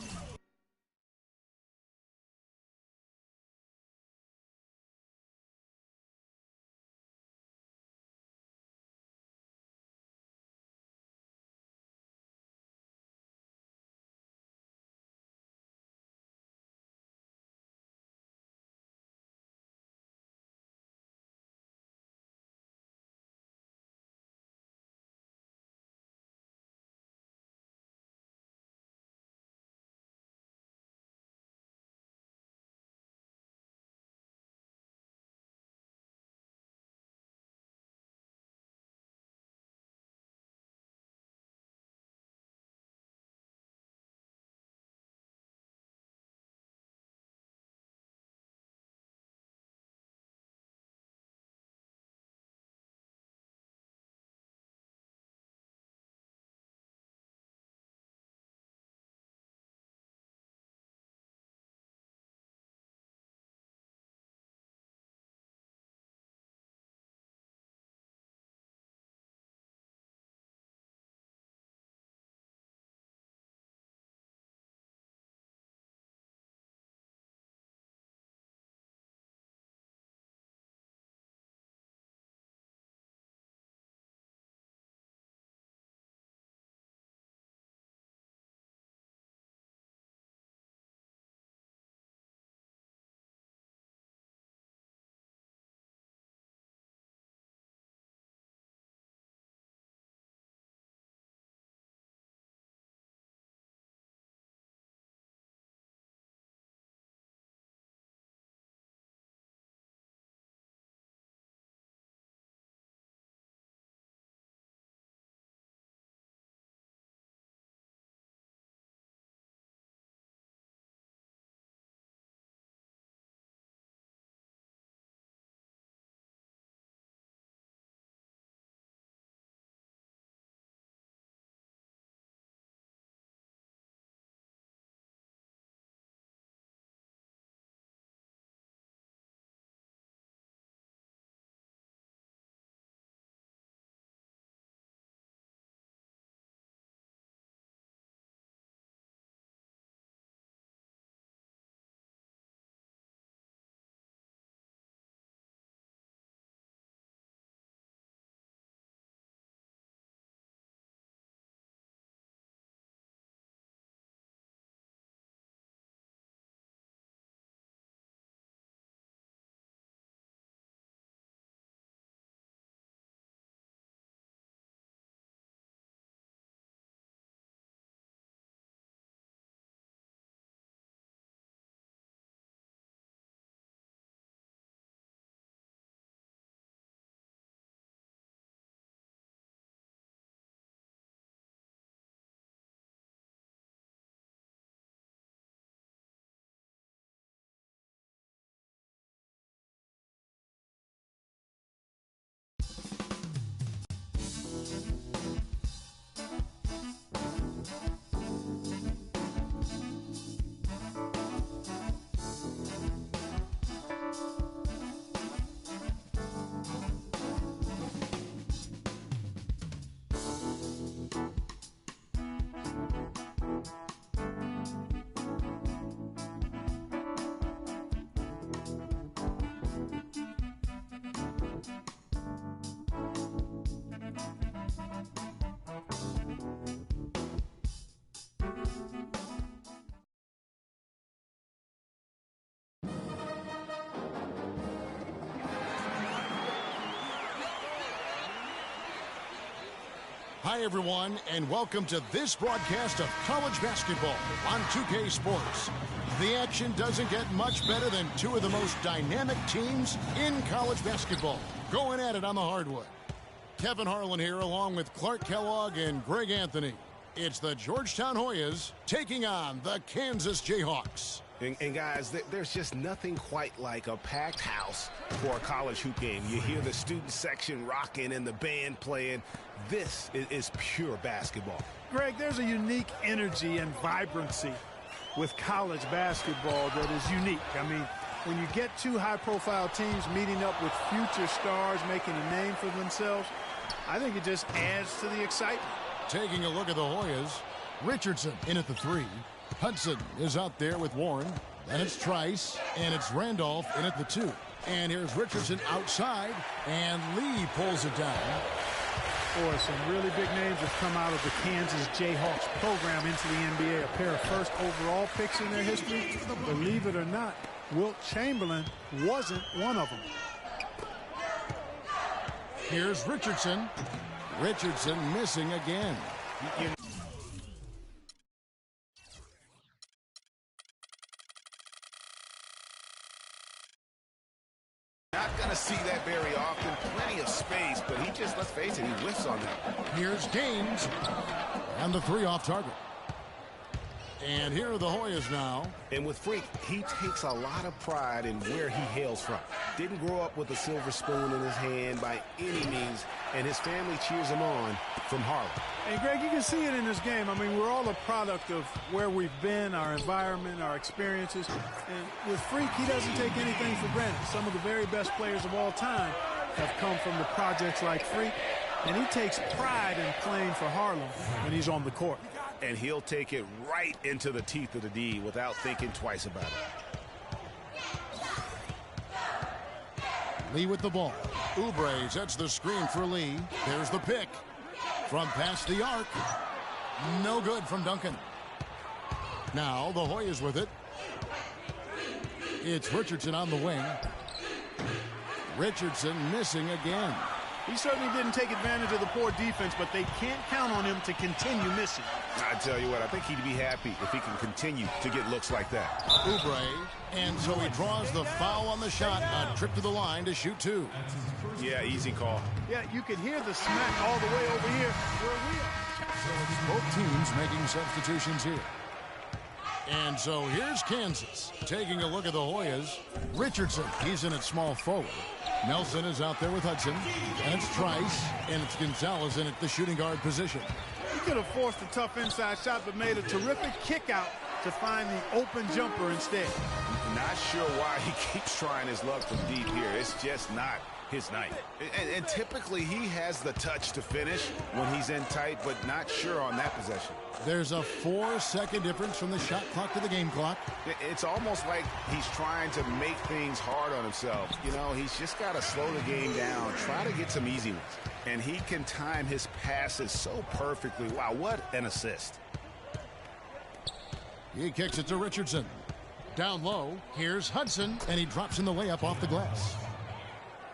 Hi, everyone, and welcome to this broadcast of college basketball on 2K Sports. The action doesn't get much better than two of the most dynamic teams in college basketball going at it on the hardwood. Kevin Harlan here along with Clark Kellogg and Greg Anthony. It's the Georgetown Hoyas taking on the Kansas Jayhawks. And guys, there's just nothing quite like a packed house for a college hoop game. You hear the student section rocking and the band playing. This is pure basketball. Greg, there's a unique energy and vibrancy with college basketball that is unique. I mean, when you get two high-profile teams meeting up with future stars making a name for themselves, I think it just adds to the excitement. Taking a look at the Hoyas, Richardson in at the 3. Hudson is out there with Warren. Then it's Trice, and it's Randolph in at the 2. And here's Richardson outside, and Lee pulls it down. Boy, some really big names have come out of the Kansas Jayhawks program into the NBA. A pair of first overall picks in their history. Believe it or not, Wilt Chamberlain wasn't one of them. Here's Richardson. Richardson missing again. Not going to see that very often. Plenty of space, but he just, let's face it, he whiffs on that. Here's Gaines. And the 3 off target. And here are the Hoyas now. And with Freak, he takes a lot of pride in where he hails from. Didn't grow up with a silver spoon in his hand by any means, and his family cheers him on from Harlem. And Greg, you can see it in this game. I mean, we're all a product of where we've been, our environment, our experiences. And with Freak, he doesn't take anything for granted. Some of the very best players of all time have come from the projects like Freak, and he takes pride in playing for Harlem when he's on the court. And he'll take it right into the teeth of the D without thinking twice about it. Lee with the ball. Oubre sets the screen for Lee. There's the pick. From past the arc. No good from Duncan. Now the Hoyas with it. It's Richardson on the wing. Richardson missing again. He certainly didn't take advantage of the poor defense, but they can't count on him to continue missing. I tell you what, I think he'd be happy if he can continue to get looks like that. Oubre, and so he draws the foul on the shot. A trip to the line to shoot 2. Yeah, easy call. Yeah, you could hear the smack all the way over here where we are. Both teams making substitutions here. And so here's Kansas taking a look at the Hoyas. Richardson, he's in at small forward. Nelson is out there with Hudson. And it's Trice, and it's Gonzalez in at the shooting guard position. He could have forced a tough inside shot, but made a terrific kick out to find the open jumper instead. Not sure why he keeps trying his luck from deep here. It's just not his night. And typically he has the touch to finish when he's in tight, but not sure on that possession. There's a 4-second difference from the shot clock to the game clock. It's almost like he's trying to make things hard on himself. You know, he's just got to slow the game down, try to get some easy ones. And he can time his passes so perfectly. Wow, what an assist. He kicks it to Richardson. Down low, here's Hudson, and he drops in the layup off the glass.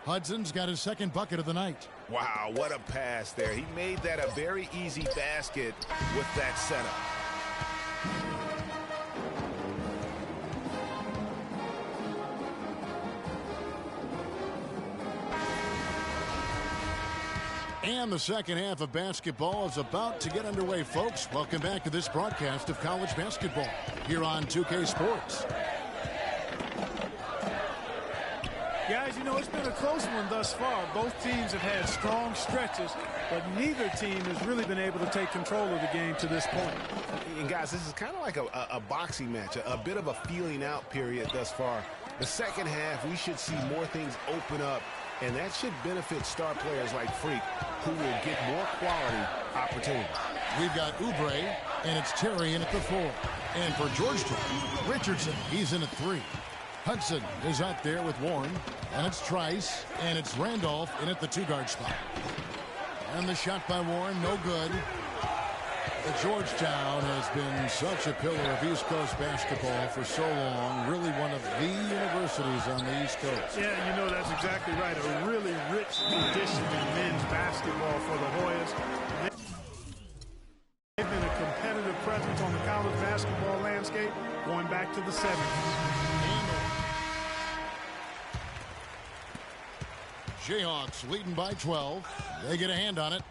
Hudson's got his second bucket of the night. Wow, what a pass there. He made that a very easy basket with that setup. And the second half of basketball is about to get underway, folks. Welcome back to this broadcast of college basketball here on 2K Sports. Guys, you know, it's been a close one thus far. Both teams have had strong stretches, but neither team has really been able to take control of the game to this point. And guys, this is kind of like a boxing match, a bit of a feeling out period thus far. The second half, we should see more things open up, and that should benefit star players like Freak, who will get more quality opportunities. We've got Oubre, and it's Terry in at the 4. And for Georgetown, Richardson, he's in at 3. Hudson is out there with Warren, and it's Trice, and it's Randolph in at the 2-guard spot. And the shot by Warren, no good. But Georgetown has been such a pillar of East Coast basketball for so long, really one of the universities on the East Coast. Yeah, you know, that's exactly right. A really rich tradition in men's basketball for the Hoyas. back to the 70s. Jayhawks leading by 12. They get a hand on it.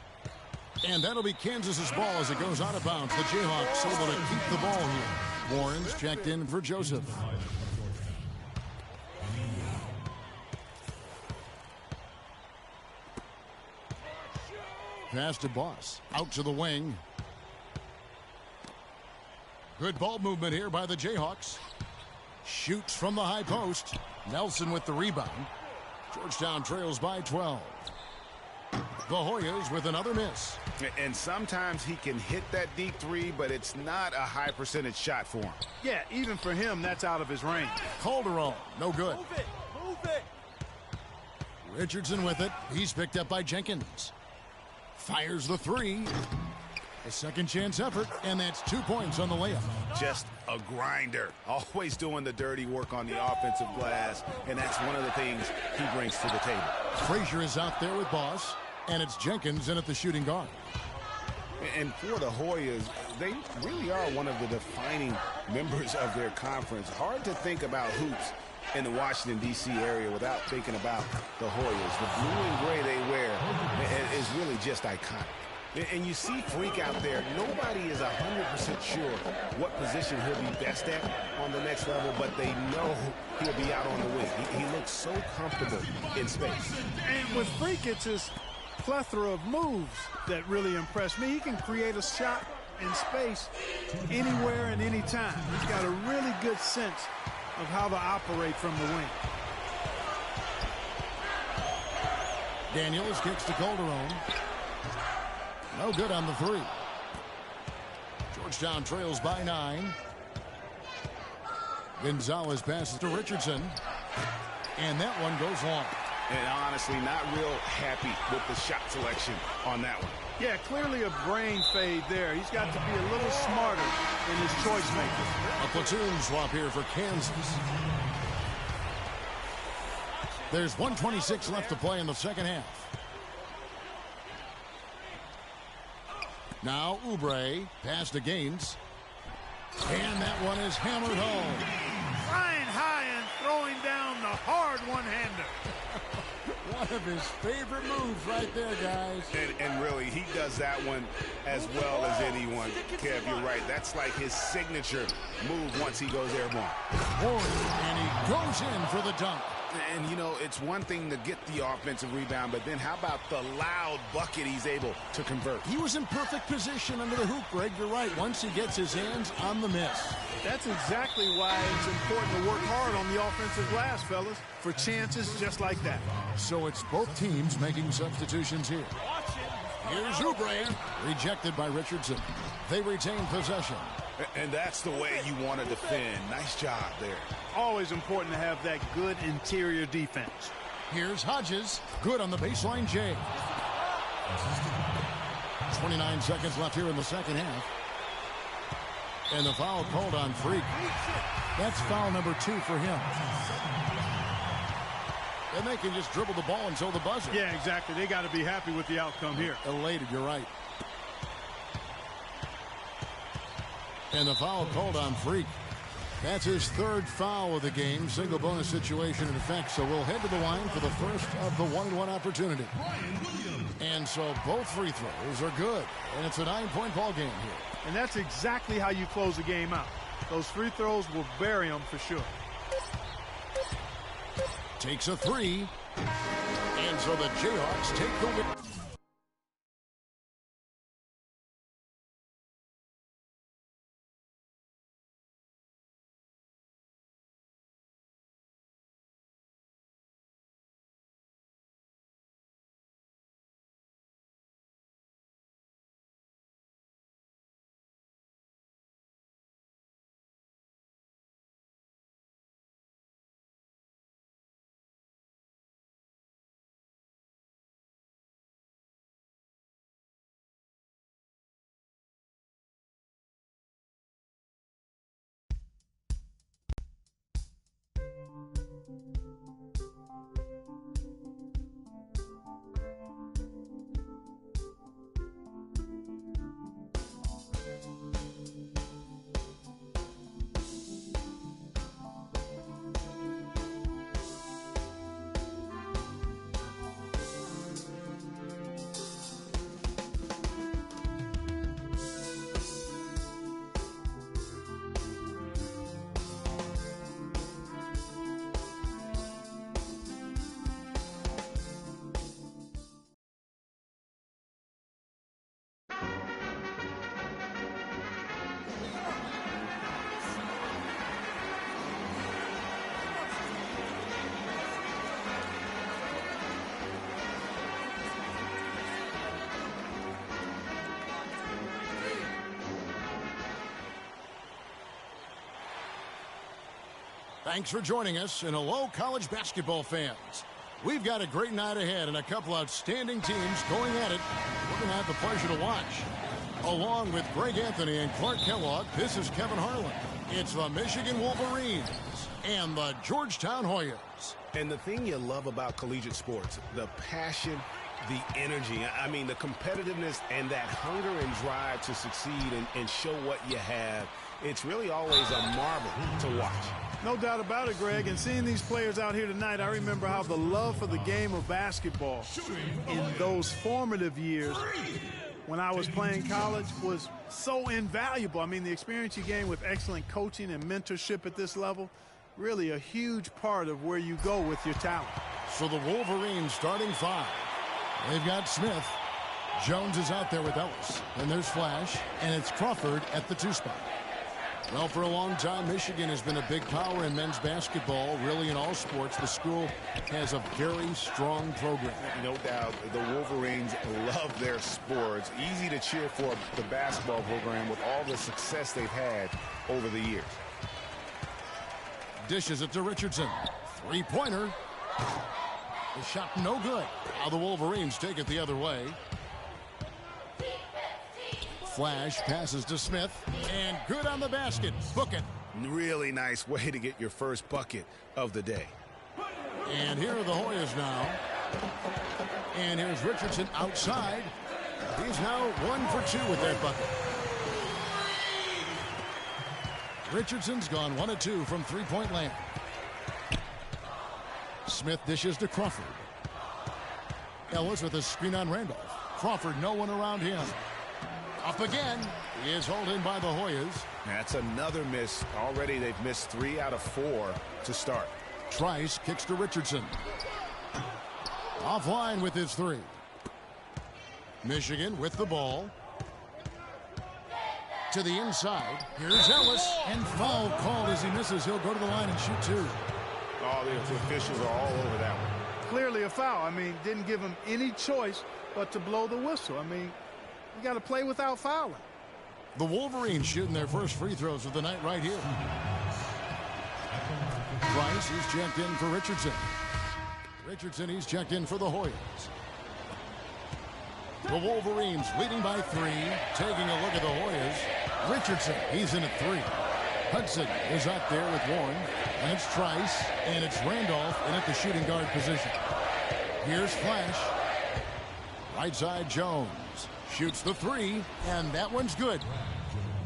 And that'll be Kansas's ball as it goes out of bounds. The Jayhawks able to keep the ball here. Warren's checked in for Joseph. Pass to Boss. Out to the wing. Good ball movement here by the Jayhawks. Shoots from the high post. Nelson with the rebound. Georgetown trails by 12. The Hoyas with another miss. And sometimes he can hit that deep three, but it's not a high percentage shot for him. Yeah, even for him, that's out of his range. Calderon, no good. Move it. Move it. Richardson with it. He's picked up by Jenkins. Fires the three. A second chance effort, and that's 2 points on the layup. Just a grinder. Always doing the dirty work on the offensive glass, and that's one of the things he brings to the table. Frazier is out there with Boss, and it's Jenkins in at the shooting guard. And for the Hoyas, they really are one of the defining members of their conference. Hard to think about hoops in the Washington, D.C. area without thinking about the Hoyas. The blue and gray they wear is really just iconic. And you see Freak out there. Nobody is 100% sure what position he'll be best at on the next level, but they know he'll be out on the wing. He looks so comfortable in space. And with Freak, it's his plethora of moves that really impress me. He can create a shot in space anywhere and anytime. He's got a really good sense of how to operate from the wing. Daniels kicks to Calderon. No good on the three. Georgetown trails by 9. Gonzalez passes to Richardson. And that one goes long. And honestly, not real happy with the shot selection on that one. Yeah, clearly a brain fade there. He's got to be a little smarter in his choice making. A platoon swap here for Kansas. There's 1:26 left to play in the second half. Now Oubre, pass to Gaines. And that one is hammered home. Flying high and throwing down the hard one-hander. One of his favorite moves right there, guys. And really, he does that one as well as anyone. Kev, you're right. That's like his signature move once he goes airborne. And he goes in for the dunk. And, you know, it's one thing to get the offensive rebound, but then how about the loud bucket he's able to convert? He was in perfect position under the hoop, Greg. You're right. Once he gets his hands on the miss. That's exactly why it's important to work hard on the offensive glass, fellas, for chances just like that. So it's both teams making substitutions here. Here's Oubre, rejected by Richardson. They retain possession. And that's the way you want to defend. Nice job there. Always important to have that good interior defense. Here's Hodges. Good on the baseline, Jay. 29 seconds left here in the second half. And the foul called on Freak. That's foul number 2 for him. And they can just dribble the ball until the buzzer. Yeah, exactly. They got to be happy with the outcome here. Elated, you're right. And the foul called on Freak. That's his 3rd foul of the game. Single bonus situation in effect. So we'll head to the line for the first of the 1-1 opportunity. And so both free throws are good. And it's a 9-point ball game here. And that's exactly how you close the game out. Those free throws will bury them for sure. Takes a 3. And so the Jayhawks take the win. Thanks for joining us, and hello, college basketball fans. We've got a great night ahead and a couple outstanding teams going at it. We're going to have the pleasure to watch. Along with Greg Anthony and Clark Kellogg, this is Kevin Harlan. It's the Michigan Wolverines and the Georgetown Hoyas. And the thing you love about collegiate sports, the passion, the energy, I mean, the competitiveness and that hunger and drive to succeed and show what you have, it's really always a marvel to watch. No doubt about it, Greg. And seeing these players out here tonight, I remember how the love for the game of basketball in those formative years when I was playing college was so invaluable. I mean, the experience you gain with excellent coaching and mentorship at this level, really a huge part of where you go with your talent. So the Wolverines starting five. They've got Smith. Jones is out there with Ellis. And there's Flash. And it's Crawford at the 2 spot. Well, for a long time, Michigan has been a big power in men's basketball. Really, in all sports, the school has a very strong program. No doubt, the Wolverines love their sports. Easy to cheer for the basketball program with all the success they've had over the years. Dishes it to Richardson. Three-pointer. The shot no good. Now the Wolverines take it the other way. Flash passes to Smith, and good on the basket. Book it. Really nice way to get your first bucket of the day. And here are the Hoyas now. And here's Richardson outside. He's now 1 for 2 with that bucket. Richardson's gone 1 of 2 from three-point land. Smith dishes to Crawford. Ellis with a screen on Randolph. Crawford, no one around him. Up again. He is hauled in by the Hoyas. That's another miss. Already they've missed 3 out of 4 to start. Trice kicks to Richardson. Offline with his 3. Michigan with the ball. To the inside. Here's Ellis. And foul called as he misses. He'll go to the line and shoot 2. Oh, the officials are all over that one. Clearly a foul. I mean, didn't give him any choice but to blow the whistle. I mean, you got to play without fouling. The Wolverines shooting their first free throws of the night right here. Price is checked in for Richardson. Richardson, he's checked in for the Hoyas. The Wolverines leading by 3. Taking a look at the Hoyas. Richardson, he's in at 3. Hudson is out there with Warren. And it's Trice. And it's Randolph in at the shooting guard position. Here's Flash. Right side Jones. Shoots the 3, and that one's good.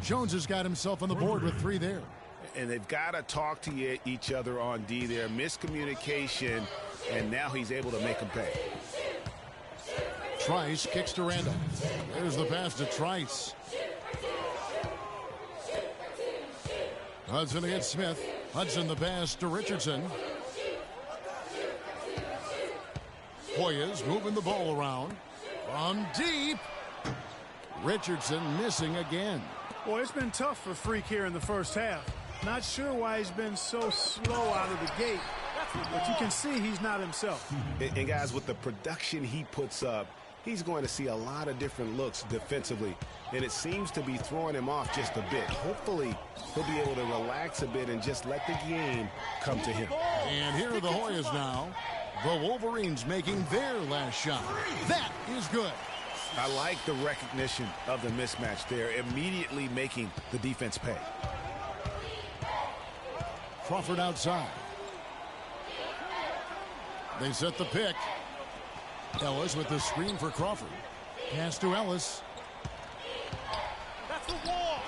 Jones has got himself on the board with 3 there. And they've got to talk to each other on D there. Miscommunication, and now he's able to make them pay. Trice kicks to Randolph. There's the pass to Trice. Hudson against Smith. Hudson the pass to Richardson. Hoyas moving the ball around. From deep. Richardson missing again. Boy, it's been tough for Freak here in the first half. Not sure why he's been so slow out of the gate, but you can see he's not himself. And guys, with the production he puts up, he's going to see a lot of different looks defensively, and it seems to be throwing him off just a bit. Hopefully, he'll be able to relax a bit and just let the game come to him. And here are the Hoyas now. The Wolverines making their last shot. That is good. I like the recognition of the mismatch there, immediately making the defense pay. Crawford outside. They set the pick. Ellis with the screen for Crawford. Pass to Ellis. That's the wall.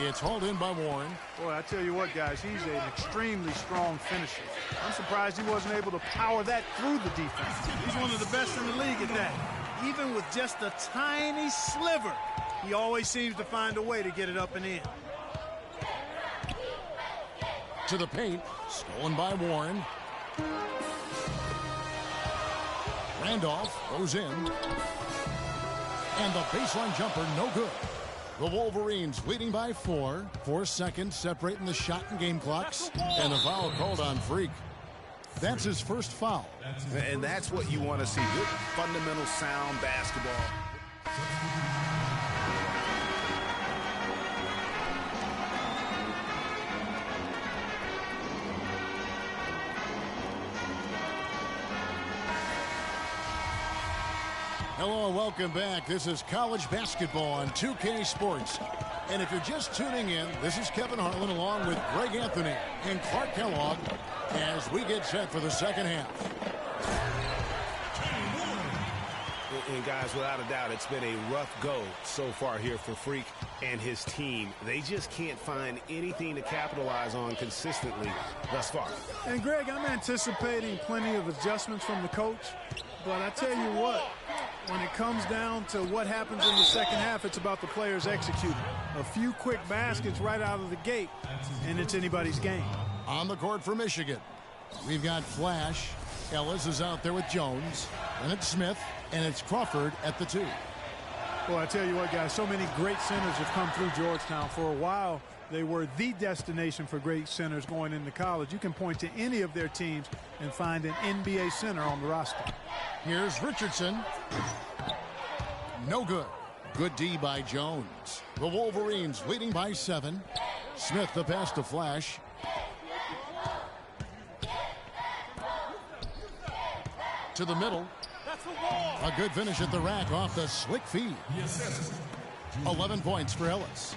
It's hauled in by Warren. Boy, I tell you what, guys, he's an extremely strong finisher. I'm surprised he wasn't able to power that through the defense. He's one of the best in the league at that. Even with just a tiny sliver, he always seems to find a way to get it up and in. To the paint, stolen by Warren. Randolph goes in. And the baseline jumper, no good. The Wolverines leading by 4. 4 seconds separating the shot and game clocks. And a foul called on Freak. That's his first foul. And that's what you want to see. Good, fundamental, sound basketball. Hello and welcome back. This is college basketball on 2K Sports. And if you're just tuning in, this is Kevin Harlan along with Greg Anthony and Clark Kellogg as we get set for the second half. And guys, without a doubt, it's been a rough go so far here for Freak and his team. They just can't find anything to capitalize on consistently thus far. And Greg, I'm anticipating plenty of adjustments from the coach. But I tell you what, when it comes down to what happens in the second half, it's about the players executing. A few quick baskets right out of the gate, and it's anybody's game. On the court for Michigan, we've got Flash. Ellis is out there with Jones. And it's Smith, and it's Crawford at the 2. Well, I tell you what, guys, so many great centers have come through Georgetown. For a while, they were the destination for great centers going into college. You can point to any of their teams and find an NBA center on the roster. Here's Richardson. No good. Good D by Jones. The Wolverines leading by 7. Smith the pass to Flash. To the middle. A good finish at the rack off the slick feed. 11 points for Ellis.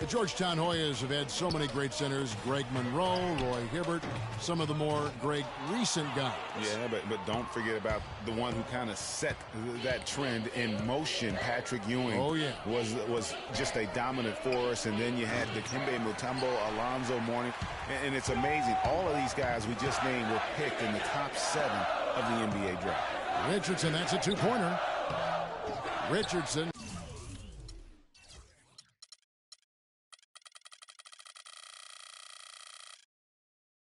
The Georgetown Hoyas have had so many great centers. Greg Monroe, Roy Hibbert, some of the more great recent guys. Yeah, but don't forget about the one who kind of set that trend in motion. Patrick Ewing was just a dominant force. And then you had Dikembe Mutombo, Alonzo Mourning. And it's amazing. All of these guys we just named were picked in the top 7 of the NBA draft. Richardson, that's a 2-pointer. Richardson.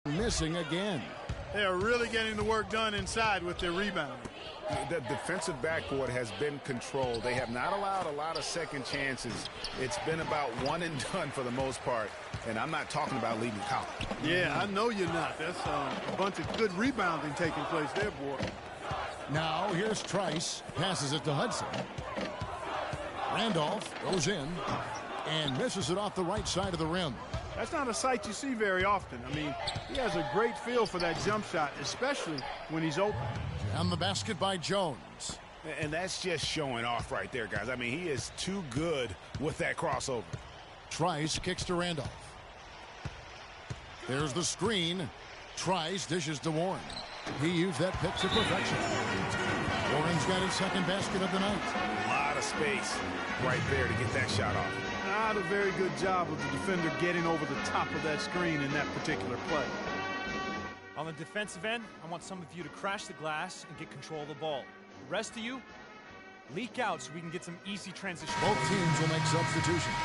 Missing again. They are really getting the work done inside with their rebounding. The defensive backcourt has been controlled. They have not allowed a lot of second chances. It's been about one and done for the most part. And I'm not talking about leaving college. Yeah, I know you're not. That's a bunch of good rebounding taking place there, boy. Now here's Trice. Passes it to Hudson. Randolph goes in and misses it off the right side of the rim. That's not a sight you see very often. I mean, he has a great feel for that jump shot, especially when he's open. And the basket by Jones. And that's just showing off right there, guys. I mean, he is too good with that crossover. Trice kicks to Randolph. There's the screen. Trice dishes to Warren. He used that pick to perfection. Warren's got his second basket of the night. A lot of space right there to get that shot off. Not a very good job of the defender getting over the top of that screen in that particular play. On the defensive end, I want some of you to crash the glass and get control of the ball. The rest of you, leak out so we can get some easy transition. Both teams will make substitutions.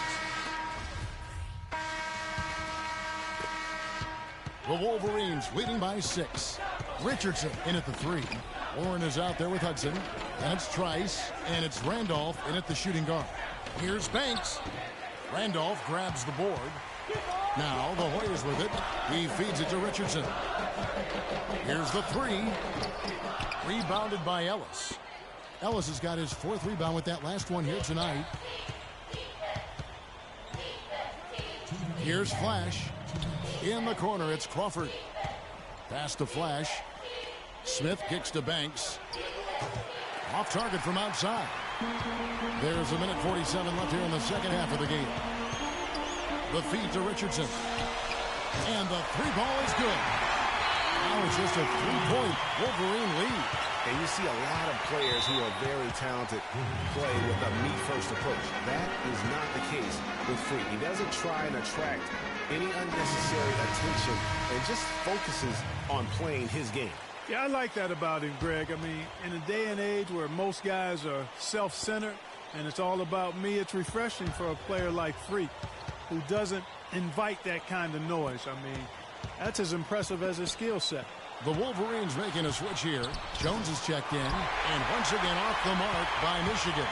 The Wolverines leading by 6. Richardson in at the 3. Warren is out there with Hudson. That's Trice, and it's Randolph in at the shooting guard. Here's Banks. Randolph grabs the board. Now the Hoyas with it. He feeds it to Richardson. Here's the 3. Rebounded by Ellis. Ellis has got his 4th rebound with that last one here tonight. Here's Flash. In the corner, it's Crawford. Pass to Flash. Smith kicks to Banks. Off target from outside. There's a minute 47 left here in the second half of the game. The feed to Richardson. And the 3-ball is good. Now it's just a 3-point Wolverine lead. And you see a lot of players who are very talented play with a me-first approach. That is not the case with Freak. He doesn't try and attract any unnecessary attention and just focuses on playing his game. Yeah, I like that about him, Greg. I mean, in a day and age where most guys are self-centered and it's all about me, it's refreshing for a player like Freak who doesn't invite that kind of noise. I mean, that's as impressive as his skill set. The Wolverines making a switch here. Jones is checked in, and once again off the mark by Michigan.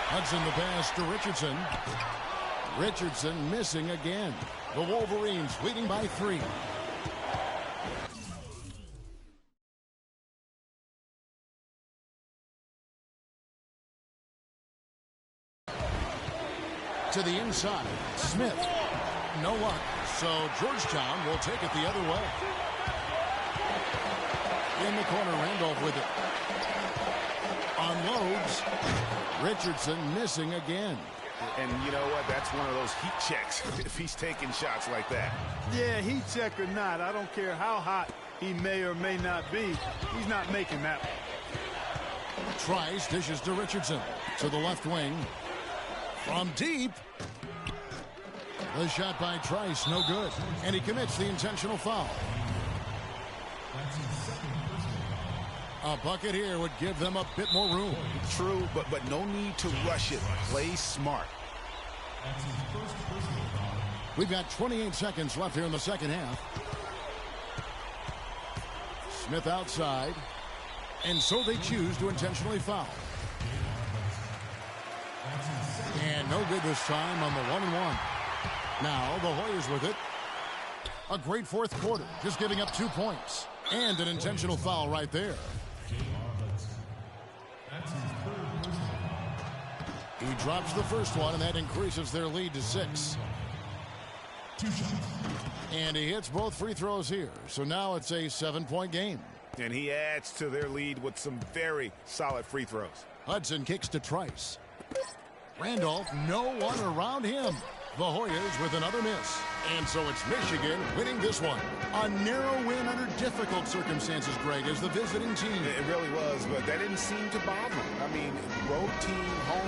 Hudson the pass to Richardson. Richardson missing again. The Wolverines leading by 3. To the inside, Smith. No luck, so Georgetown will take it the other way. In the corner, Randolph with it. Unloads. Richardson missing again. And you know what? That's one of those heat checks if he's taking shots like that. Yeah, heat check or not, I don't care how hot he may or may not be. He's not making that one. Trice dishes to Richardson. To the left wing. From deep. The shot by Trice, no good. And he commits the intentional foul. A bucket here would give them a bit more room. True, but no need to rush it. Play smart. We've got 28 seconds left here in the second half. Smith outside. And so they choose to intentionally foul. And no good this time on the 1-and-1. Now the Hoyas with it. A great fourth quarter, just giving up 2 points. And an intentional foul right there. He drops the first one, and that increases their lead to 6. And he hits both free throws here. So now it's a 7-point game. And he adds to their lead with some very solid free throws. Hudson kicks to Trice. Randolph, no one around him. The Hoyas with another miss. And so it's Michigan winning this one. A narrow win under difficult circumstances, Greg, as the visiting team. It really was, but that didn't seem to bother him. I mean, road team, home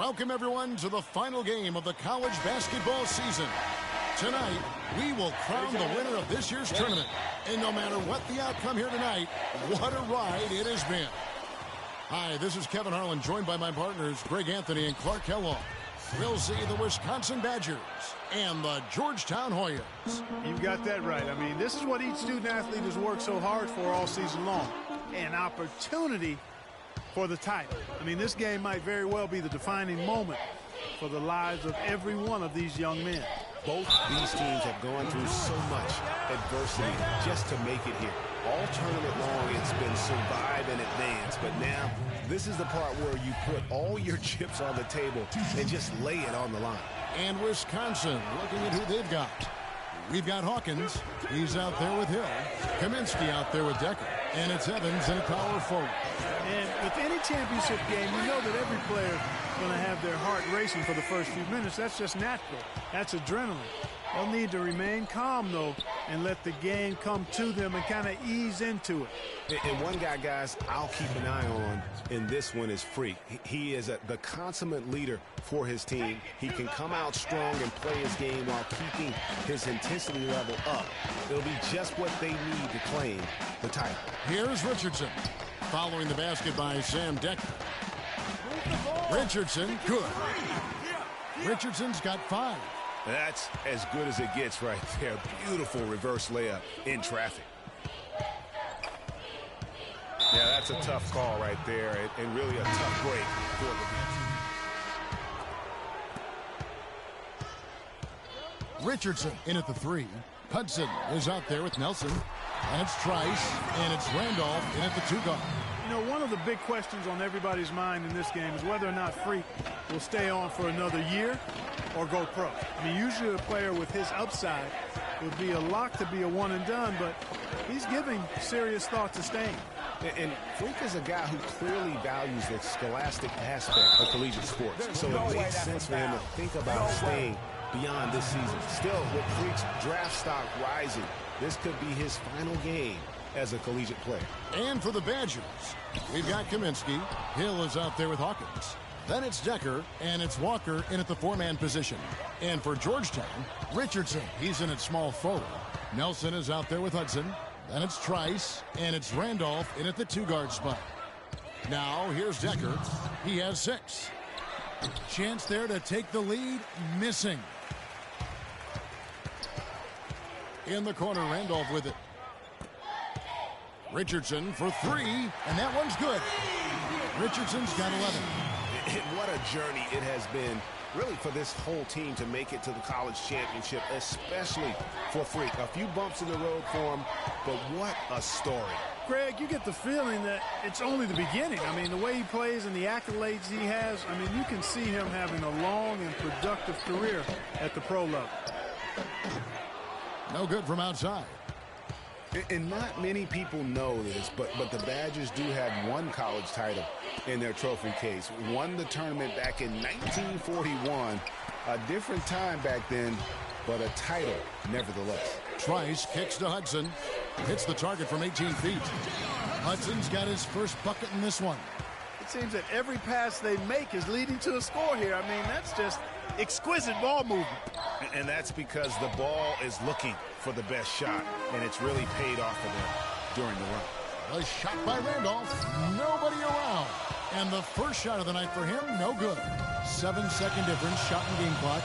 Welcome, everyone, to the final game of the college basketball season. Tonight, we will crown the winner of this year's tournament. And no matter what the outcome here tonight, what a ride it has been. Hi, this is Kevin Harlan, joined by my partners, Greg Anthony and Clark Kellogg. We'll see the Wisconsin Badgers and the Georgetown Hoyas. You've got that right. I mean, this is what each student-athlete has worked so hard for all season long. An opportunity for the title. I mean, this game might very well be the defining moment for the lives of every one of these young men. Both these teams have gone through so much adversity just to make it here. All tournament long, it's been survive and advance. But now, this is the part where you put all your chips on the table and just lay it on the line. And Wisconsin looking at who they've got. We've got Hawkins. He's out there with Hill. Kaminsky out there with Decker. And it's Evans in a power forward. And with any championship game, you know that every player is going to have their heart racing for the first few minutes. That's just natural. That's adrenaline. They'll need to remain calm, though, and let the game come to them and kind of ease into it. And one guy, guys, I'll keep an eye on in this one is Freak. He is the consummate leader for his team. He can come out strong and play his game while keeping his intensity level up. It'll be just what they need to claim the title. Here's Richardson. Following the basket by Sam Decker. Richardson, good. Richardson's got 5. That's as good as it gets right there. Beautiful reverse layup in traffic. Yeah, that's a tough call right there, and really a tough break for the Richardson in at the 3. Hudson is out there with Nelson. And it's Trice, and it's Randolph in at the 2 guard. You know, one of the big questions on everybody's mind in this game is whether or not Freak will stay on for another year or go pro. I mean, usually a player with his upside would be a lock to be a one and done, but he's giving serious thought to staying. And Freak is a guy who clearly values the scholastic aspect of collegiate sports. So it makes sense for him to think about staying beyond this season. Still, with Freak's draft stock rising, this could be his final game as a collegiate player. And for the Badgers, we've got Kaminsky. Hill is out there with Hawkins. Then it's Decker, and it's Walker in at the 4-man position. And for Georgetown, Richardson, he's in at small forward. Nelson is out there with Hudson. Then it's Trice, and it's Randolph in at the 2-guard spot. Now, here's Decker. He has 6. Chance there to take the lead, missing. In the corner, Randolph with it. Richardson for 3, and that one's good. Richardson's got 11. And what a journey it has been, really, for this whole team to make it to the college championship, especially for Freak. A few bumps in the road for him, but what a story. Greg, you get the feeling that it's only the beginning. I mean, the way he plays and the accolades he has, I mean, you can see him having a long and productive career at the pro level. No good from outside. And not many people know this, but the Badgers do have one college title in their trophy case. Won the tournament back in 1941. A different time back then, but a title nevertheless. Trice kicks to Hudson. Hits the target from 18 feet. Hudson's got his first bucket in this one. It seems that every pass they make is leading to a score here. I mean, that's just exquisite ball movement. And that's because the ball is looking for the best shot, and it's really paid off for them during the run. A shot by Randolph, nobody around. And the first shot of the night for him, no good. 7-second difference, shot in game clock.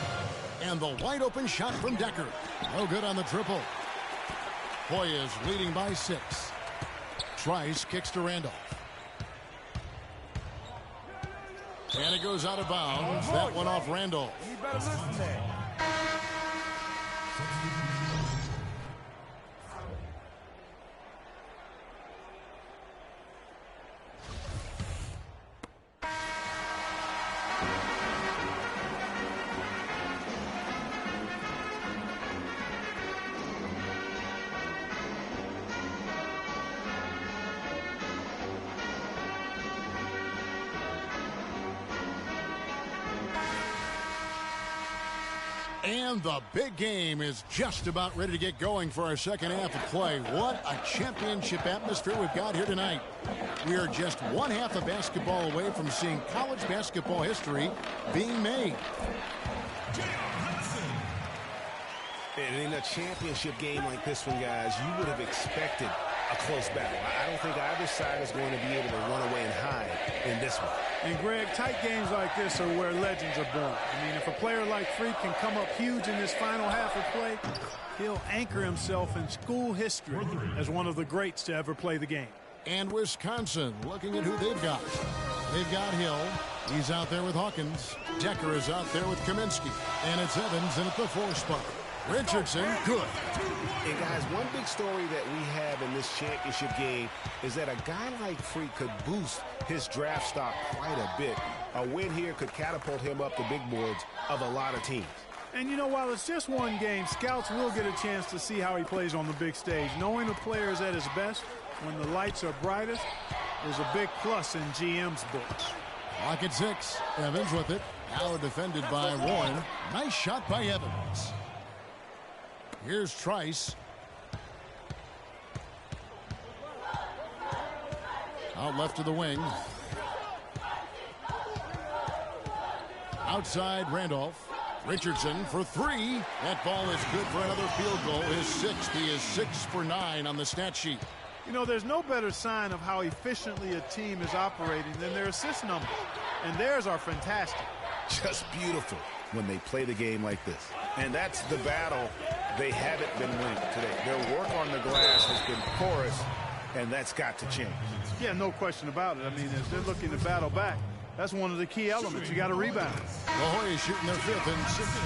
And the wide open shot from Decker, no good on the triple. Hoyas leading by 6. Trice kicks to Randolph. And it goes out of bounds. That one off Randolph. You better listen there. And the big game is just about ready to get going for our second half of play. What a championship atmosphere we've got here tonight. We are just one half of basketball away from seeing college basketball history being made. And in a championship game like this one, guys, you would have expected a close battle. I don't think either side is going to be able to run away and hide in this one. And, Greg, tight games like this are where legends are born. I mean, if a player like Freak can come up huge in this final half of play, he'll anchor himself in school history as one of the greats to ever play the game. And Wisconsin looking at who they've got. They've got Hill. He's out there with Hawkins. Decker is out there with Kaminsky. And it's Evans in at the 4 spot. Richardson, good. And guys, one big story that we have in this championship game is that a guy like Freak could boost his draft stock quite a bit. A win here could catapult him up the big boards of a lot of teams. And, you know, while it's just one game, scouts will get a chance to see how he plays on the big stage. Knowing a player is at his best when the lights are brightest is a big plus in GM's books. Clock at 6. Evans with it. Now defended by Warren. Nice shot by Evans. Here's Trice. Out left to the wing. Outside Randolph. Richardson for 3. That ball is good for another field goal. His 6th. He is 6 for 9 on the stat sheet. You know, there's no better sign of how efficiently a team is operating than their assist numbers. And theirs are fantastic. Just beautiful when they play the game like this. And that's the battle they haven't been winning today. Their work on the glass has been porous, and that's got to change. Yeah, no question about it. I mean, as they're looking to battle back, that's one of the key elements. You got to rebound. La Jolla shooting their 5th and 6th.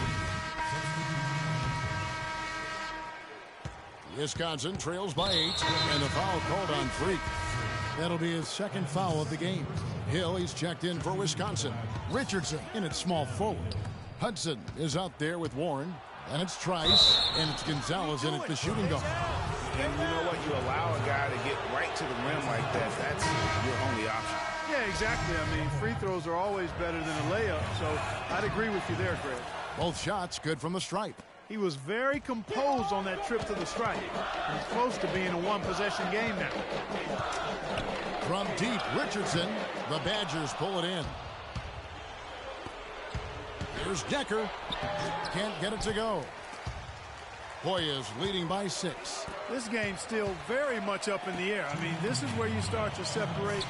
Wisconsin trails by 8, and a foul called on Freak. That'll be his 2nd foul of the game. Hill, he's checked in for Wisconsin. Richardson in at small forward. Hudson is out there with Warren. And it's Trice, and it's Gonzalez in at the shooting guard. And you know what? You allow a guy to get right to the rim like that. That's your only option. Yeah, exactly. I mean, free throws are always better than a layup, so I'd agree with you there, Greg. Both shots good from the stripe. He was very composed on that trip to the stripe. He's close to being a one-possession game now. From deep, Richardson. The Badgers pull it in. Here's Decker. Can't get it to go. Hoyas leading by 6. This game's still very much up in the air. I mean, this is where you start to separate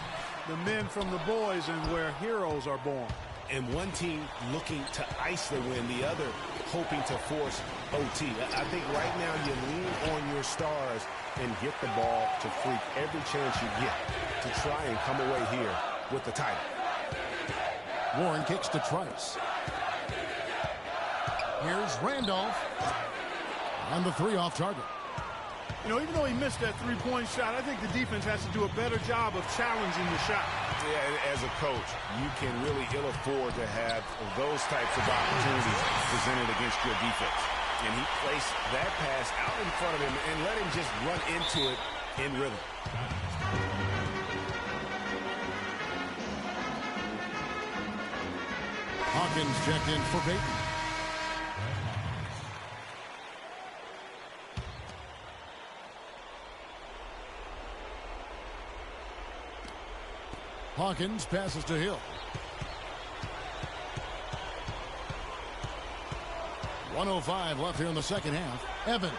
the men from the boys and where heroes are born. And one team looking to ice the win, the other hoping to force OT. I think right now you lean on your stars and get the ball to Freak every chance you get to try and come away here with the title. Warren kicks to Trice. Here's Randolph. On the 3 off target. You know, even though he missed that three-point shot, I think the defense has to do a better job of challenging the shot. Yeah, as a coach, you can really ill afford to have those types of opportunities presented against your defense. And he placed that pass out in front of him and let him just run into it in rhythm. Hawkins checked in for Peyton. Hawkins passes to Hill. 1:05 left here in the second half. Evans.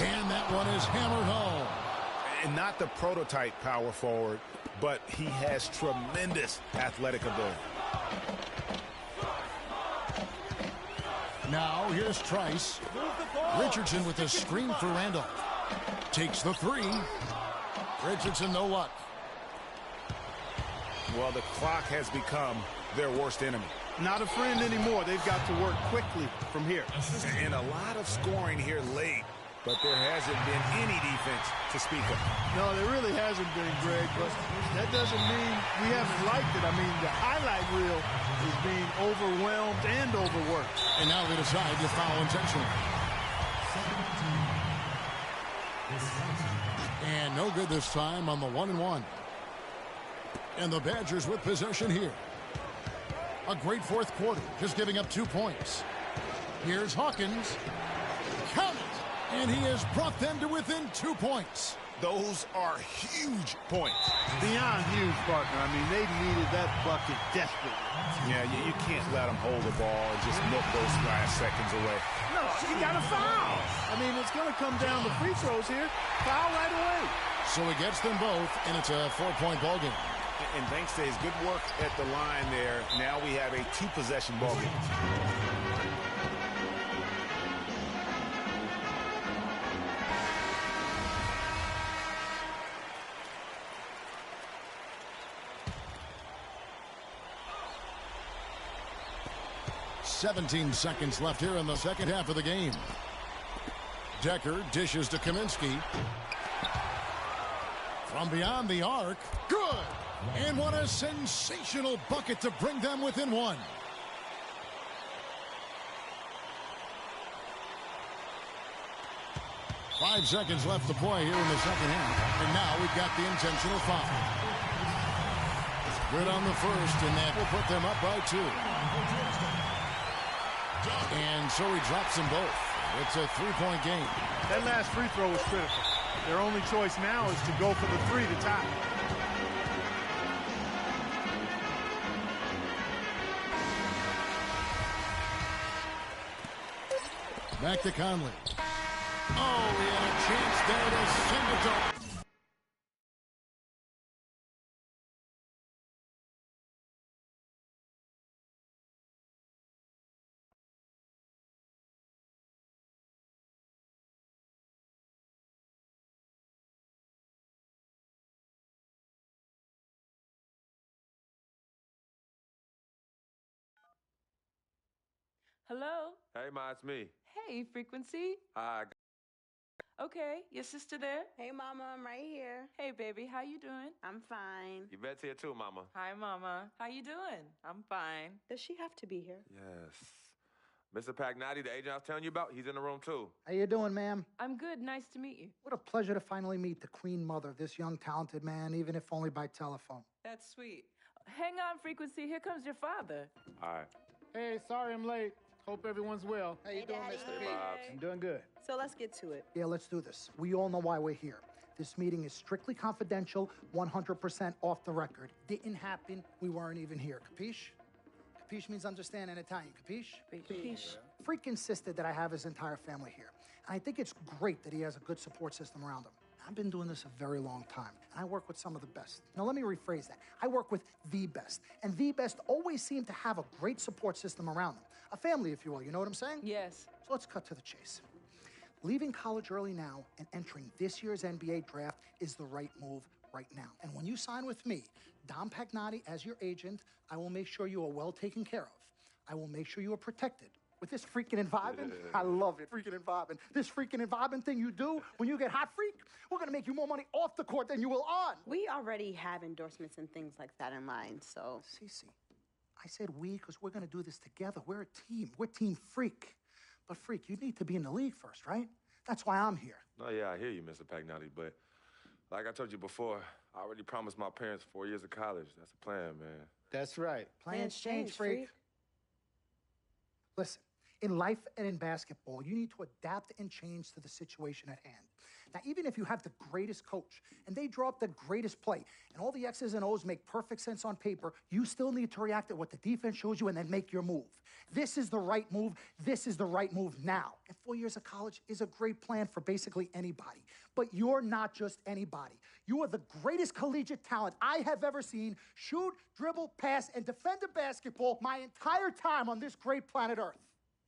And that one is hammered home. And not the prototype power forward, but he has tremendous athletic ability. Now here's Trice. Richardson with a screen for Randolph. Takes the 3. Richardson, no luck. Well, the clock has become their worst enemy. Not a friend anymore. They've got to work quickly from here. And a lot of scoring here late, but there hasn't been any defense to speak of. No, there really hasn't been, Greg, but that doesn't mean we haven't liked it. I mean, the highlight reel is being overwhelmed and overworked. And now they decide to foul intentionally. And no good this time on the 1-and-1. And the Badgers with possession here. A great fourth quarter, just giving up 2 points. Here's Hawkins. Count it! And he has brought them to within 2 points. Those are huge points. Beyond huge, partner. I mean, they needed that bucket desperately. Yeah, you can't let them hold the ball and just milk those last seconds away. No, you got to foul. I mean, it's going to come down to free throws here. Foul right away. So he gets them both, and it's a 4-point ball game. And thanks to his good work at the line there, now we have a 2-possession ball game. "17 seconds left here in the second half of the game. Decker dishes to Kaminsky. From beyond the arc. Good! And what a sensational bucket to bring them within 1. "5 seconds left to play here in the second half. And now we've got the intentional foul. Good on the first, and that will put them up by 2. And so he drops them both. It's a 3-point game. That last free throw was critical. Their only choice now is to go for the 3 to tie. Back to Conley. Oh, he had a chance there to send it to... Hello? Hey, Ma, it's me. Hey, Frequency. Hi. Okay, your sister there? Hey, Mama, I'm right here. Hey, baby, how you doing? I'm fine. Yvette's here too, Mama. Hi, Mama. How you doing? I'm fine. Does she have to be here? Yes. Mr. Pagnotti, the agent I was telling you about, he's in the room too. How you doing, ma'am? I'm good. Nice to meet you. What a pleasure to finally meet the queen mother of this young, talented man, even if only by telephone. That's sweet. Hang on, Frequency. Here comes your father. All right. Hey, sorry I'm late. Hope everyone's well. How you doing, Mr. Pete? I'm doing good. So let's get to it. Yeah, let's do this. We all know why we're here. This meeting is strictly confidential, 100% off the record. Didn't happen. We weren't even here. Capiche? Capiche means understand in Italian. Capiche? Capiche. Freak insisted that I have his entire family here. And I think it's great that he has a good support system around him. I've been doing this a very long time, and I work with some of the best. Now, let me rephrase that. I work with the best, and the best always seem to have a great support system around them. A family, if you will, you know what I'm saying? Yes. So let's cut to the chase. Leaving college early now and entering this year's NBA draft is the right move right now. And when you sign with me, Dom Pagnotti, as your agent, I will make sure you are well taken care of. I will make sure you are protected. With this freaking and vibing, I love it, freaking and vibing. This freaking and vibing thing you do when you get hot, freak, we're gonna make you more money off the court than you will on. We already have endorsements and things like that in line, so. Cece, I said we because we're gonna do this together. We're a team. We're Team Freak. But Freak, you need to be in the league first, right? That's why I'm here. No, yeah, I hear you, Mr. Pagnotti, but like I told you before, I already promised my parents 4 years of college. That's the plan, man. That's right. Plans change, Freak. Listen, in life and in basketball, you need to adapt and change to the situation at hand. Now, even if you have the greatest coach and they draw up the greatest play and all the X's and O's make perfect sense on paper, you still need to react to what the defense shows you and then make your move. This is the right move. This is the right move now. And 4 years of college is a great plan for basically anybody. But you're not just anybody. You are the greatest collegiate talent I have ever seen shoot, dribble, pass, and defend a basketball my entire time on this great planet Earth.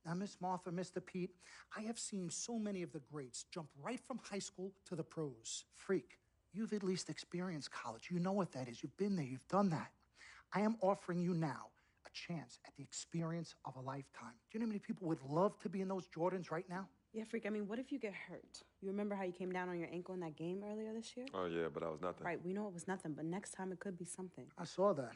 Now, Miss Martha, Mr. Pete, I have seen so many of the greats jump right from high school to the pros. Freak, you've at least experienced college. You know what that is. You've been there. You've done that. I am offering you now a chance at the experience of a lifetime. Do you know how many people would love to be in those Jordans right now? Yeah, Freak, I mean, what if you get hurt? You remember how you came down on your ankle in that game earlier this year? Oh, yeah, but that was nothing. Right, we know it was nothing, but next time it could be something. I saw that.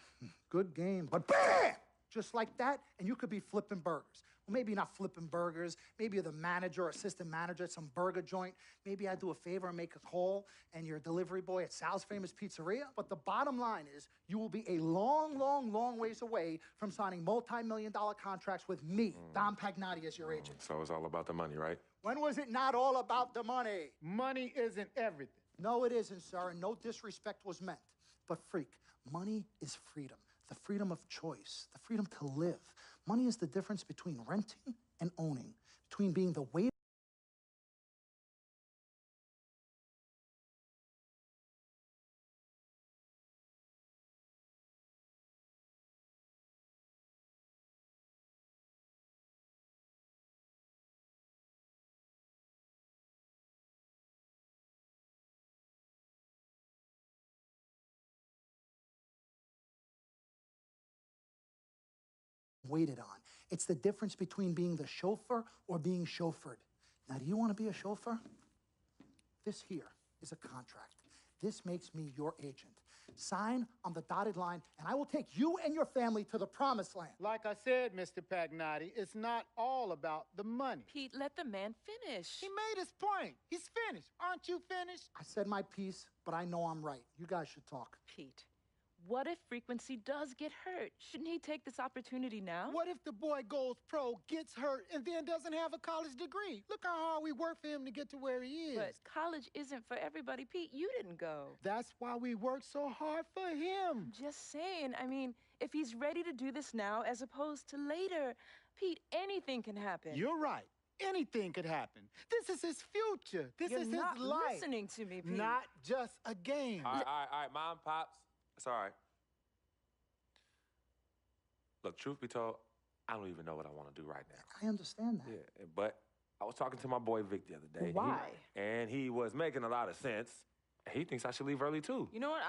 Good game, but bam! just like that, and you could be flipping burgers. Well, maybe not flipping burgers. Maybe you're the manager or assistant manager at some burger joint. Maybe I do a favor and make a call, and you're a delivery boy at Sal's Famous Pizzeria. But the bottom line is you will be a long, long, long ways away from signing multi-million-dollar contracts with me, Dom Pagnotti, as your agent. So it's all about the money, right? When was it not all about the money? Money isn't everything. No, it isn't, sir, and no disrespect was meant. But, freak, money is freedom. The freedom of choice, the freedom to live. Money is the difference between renting and owning, between being the waiter. Waited on. It's the difference between being the chauffeur or being chauffeured. Now, do you want to be a chauffeur? This here is a contract. This makes me your agent. Sign on the dotted line, and I will take you and your family to the promised land. Like I said, Mr. Pagnotti, it's not all about the money. Pete, let the man finish. He made his point. He's finished. Aren't you finished? I said my piece, but I know I'm right. You guys should talk. Pete, what if Frequency does get hurt? Shouldn't he take this opportunity now? What if the boy goes pro, gets hurt, and then doesn't have a college degree? Look how hard we work for him to get to where he is. But college isn't for everybody. Pete, you didn't go. That's why we work so hard for him. Just saying. I mean, if he's ready to do this now as opposed to later, Pete, anything can happen. You're right. Anything could happen. This is his future. This is his life. You're not listening to me, Pete. Not just a game. All right, Mom, Pops. It's all right. Look, truth be told, I don't even know what I want to do right now. I understand that. Yeah, but I was talking to my boy Vic the other day. Why? And he was making a lot of sense. He thinks I should leave early, too. You know what?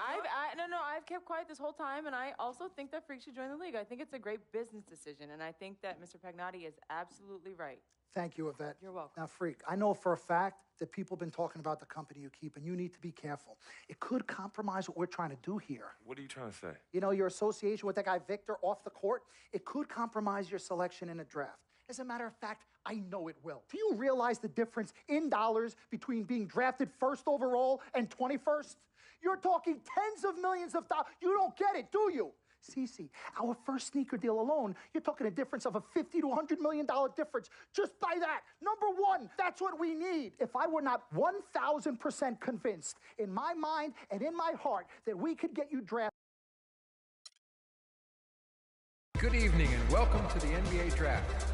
I've kept quiet this whole time, and I also think that Freak should join the league. I think it's a great business decision, and I think that Mr. Pagnotti is absolutely right. Thank you, Yvette. You're welcome. Now, Freak, I know for a fact that people have been talking about the company you keep, and you need to be careful. It could compromise what we're trying to do here. What are you trying to say? You know, your association with that guy Victor off the court, it could compromise your selection in a draft. As a matter of fact, I know it will. Do you realize the difference in dollars between being drafted first overall and 21st? You're talking tens of millions of dollars. You don't get it, do you? Cece, our first sneaker deal alone, you're talking a difference of a $50 to $100 million difference just by that. Number one, that's what we need. If I were not 1,000% convinced in my mind and in my heart that we could get you drafted. Good evening and welcome to the NBA Draft.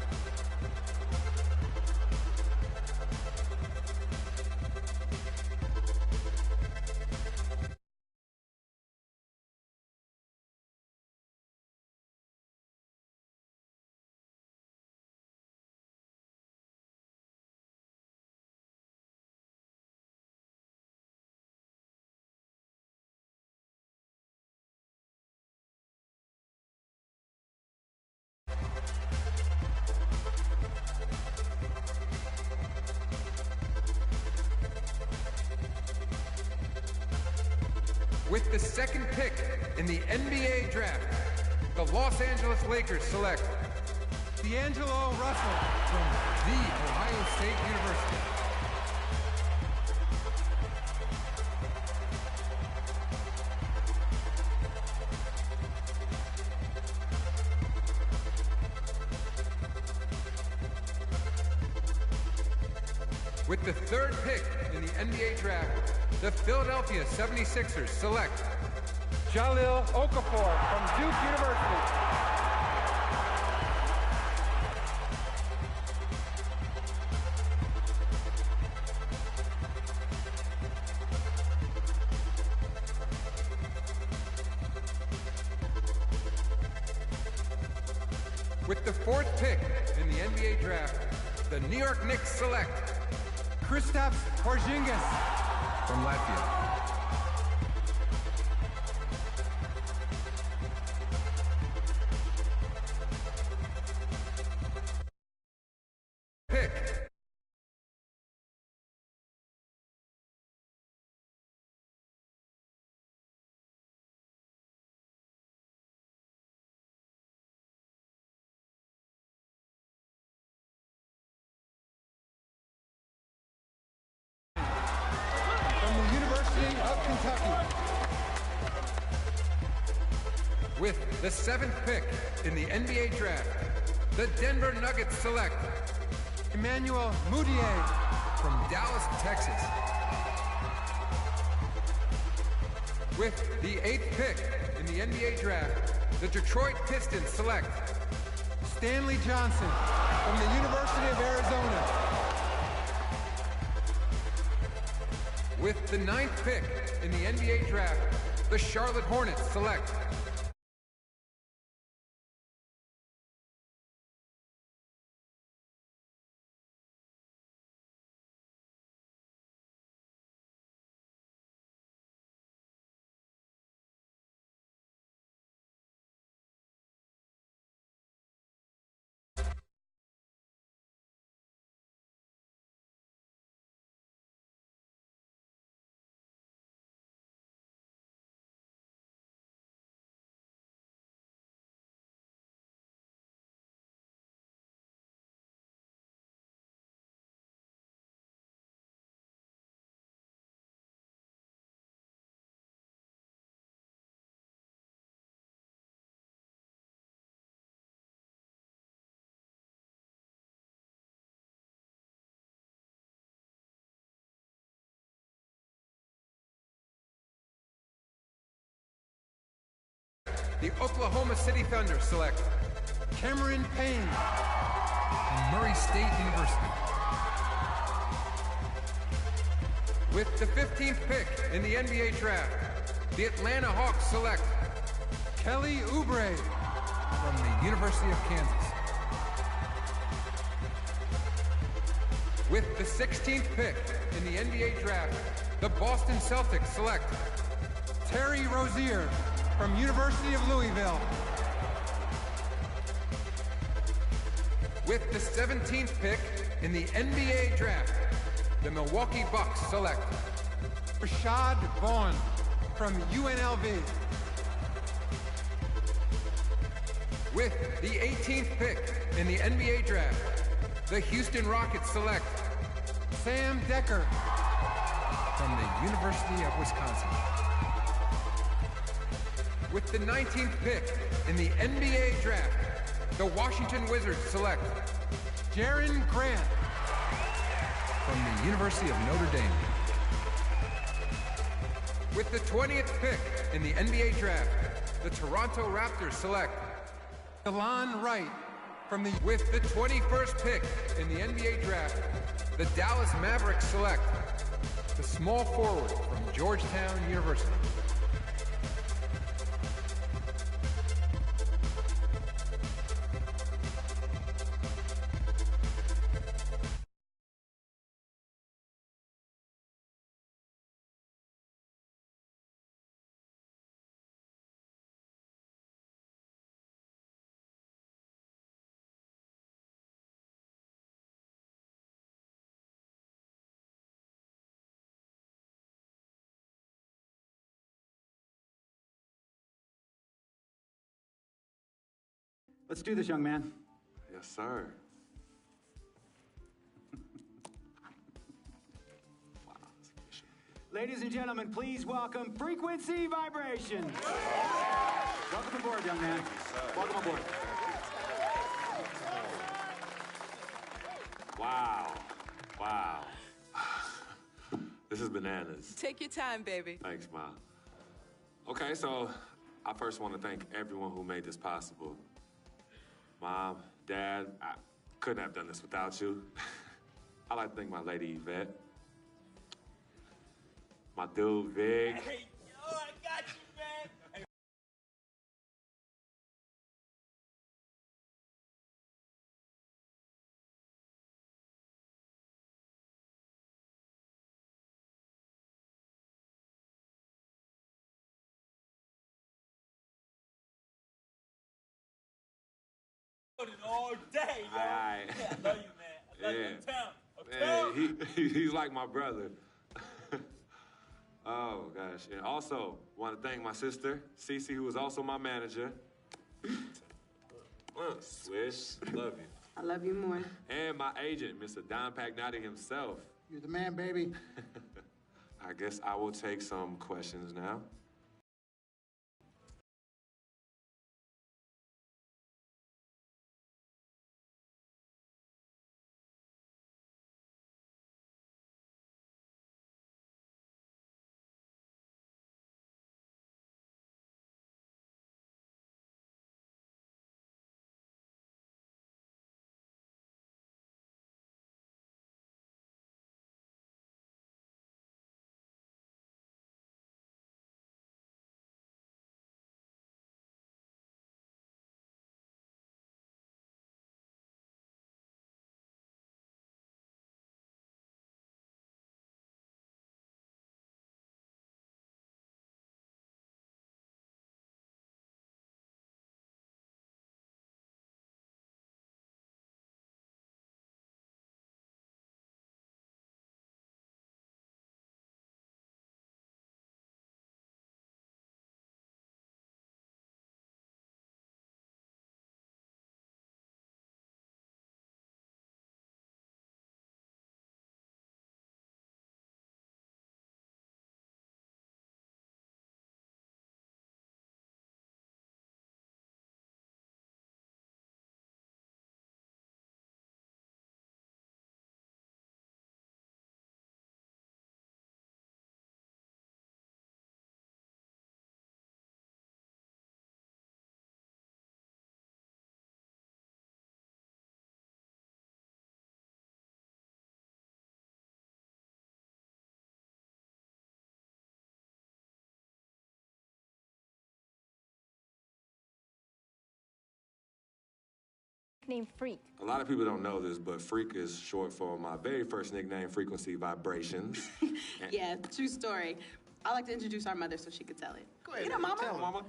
With the second pick in the NBA Draft, the Los Angeles Lakers select D'Angelo Russell from The Ohio State University. With the third pick in the NBA Draft, the Philadelphia 76ers select Jahlil Okafor from Duke University. With the fourth pick in the NBA Draft, the New York Knicks select Kristaps Porzingis from Latvia. Kentucky. With the 7th pick in the NBA draft, the Denver Nuggets select Emmanuel Mudiay from Dallas, Texas. With the 8th pick in the NBA draft, the Detroit Pistons select Stanley Johnson from the University of Arizona. With the 9th pick in the NBA draft, the Charlotte Hornets select the Oklahoma City Thunder select Cameron Payne from Murray State University. With the 15th pick in the NBA draft, the Atlanta Hawks select Kelly Oubre from the University of Kansas. With the 16th pick in the NBA draft, the Boston Celtics select Terry Rozier from University of Louisville. With the 17th pick in the NBA draft, the Milwaukee Bucks select Rashad Vaughn from UNLV. With the 18th pick in the NBA draft, the Houston Rockets select Sam Decker from the University of Wisconsin. With the 19th pick in the NBA draft, the Washington Wizards select Jaren Grant from the University of Notre Dame. With the 20th pick in the NBA draft, the Toronto Raptors select Delon Wright from the... With the 21st pick in the NBA draft, the Dallas Mavericks select the small forward from Georgetown University. Let's do this, young man. Yes, sir. Ladies and gentlemen, please welcome Frequency Vibration. Welcome aboard, young man. Welcome aboard. Wow. Wow. This is bananas. Take your time, baby. Thanks, Mom. Okay, so I first want to thank everyone who made this possible. Mom, Dad, I couldn't have done this without you. I'd like to thank my lady Yvette, my dude Vig. Hey, yo, I got you, man. All day, yo. Aye. Yeah, I love you, man. I love you in town. Yeah, he's like my brother. Oh, gosh. And also, want to thank my sister, Cece, who is also my manager. Swish, love you. I love you more. And my agent, Mr. Don Pagnotti himself. You're the man, baby. I guess I will take some questions now. Named Freak. A lot of people don't know this, but Freak is short for my very first nickname, Frequency Vibrations. Yeah, true story. I like to introduce our mother so she could tell it. Go ahead, You know, Mama. tell her, Mama.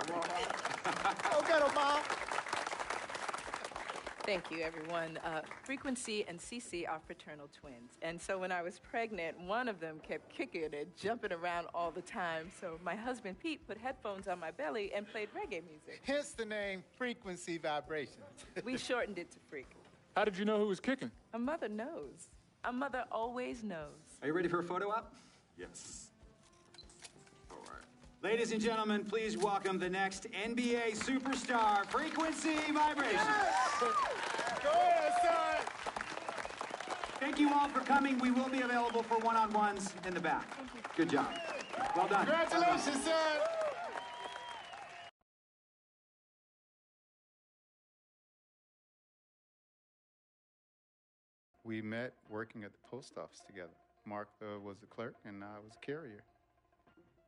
Go get her, Mom. Thank you, everyone. Frequency and Cece are fraternal twins. And so when I was pregnant, one of them kept kicking and jumping around all the time. So my husband, Pete, put headphones on my belly and played reggae music. Hence the name Frequency Vibrations. We shortened it to Freak. How did you know who was kicking? A mother knows. A mother always knows. Are you ready for a photo op? Yes. All right. Ladies and gentlemen, please welcome the next NBA superstar, Frequency Vibrations. Go ahead, son. Thank you all for coming. We will be available for one-on-ones in the back. Good job. Well done. Congratulations, son. We met working at the post office together. Martha was the clerk and I was a carrier.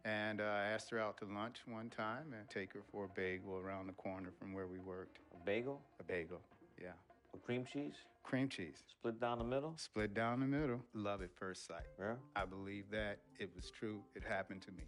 And I asked her out to lunch one time and take her for a bagel around the corner from where we worked. A bagel? A bagel, yeah. With cream cheese? Cream cheese. Split down the middle? Split down the middle. Love at first sight. Yeah? I believe that it was true. It happened to me.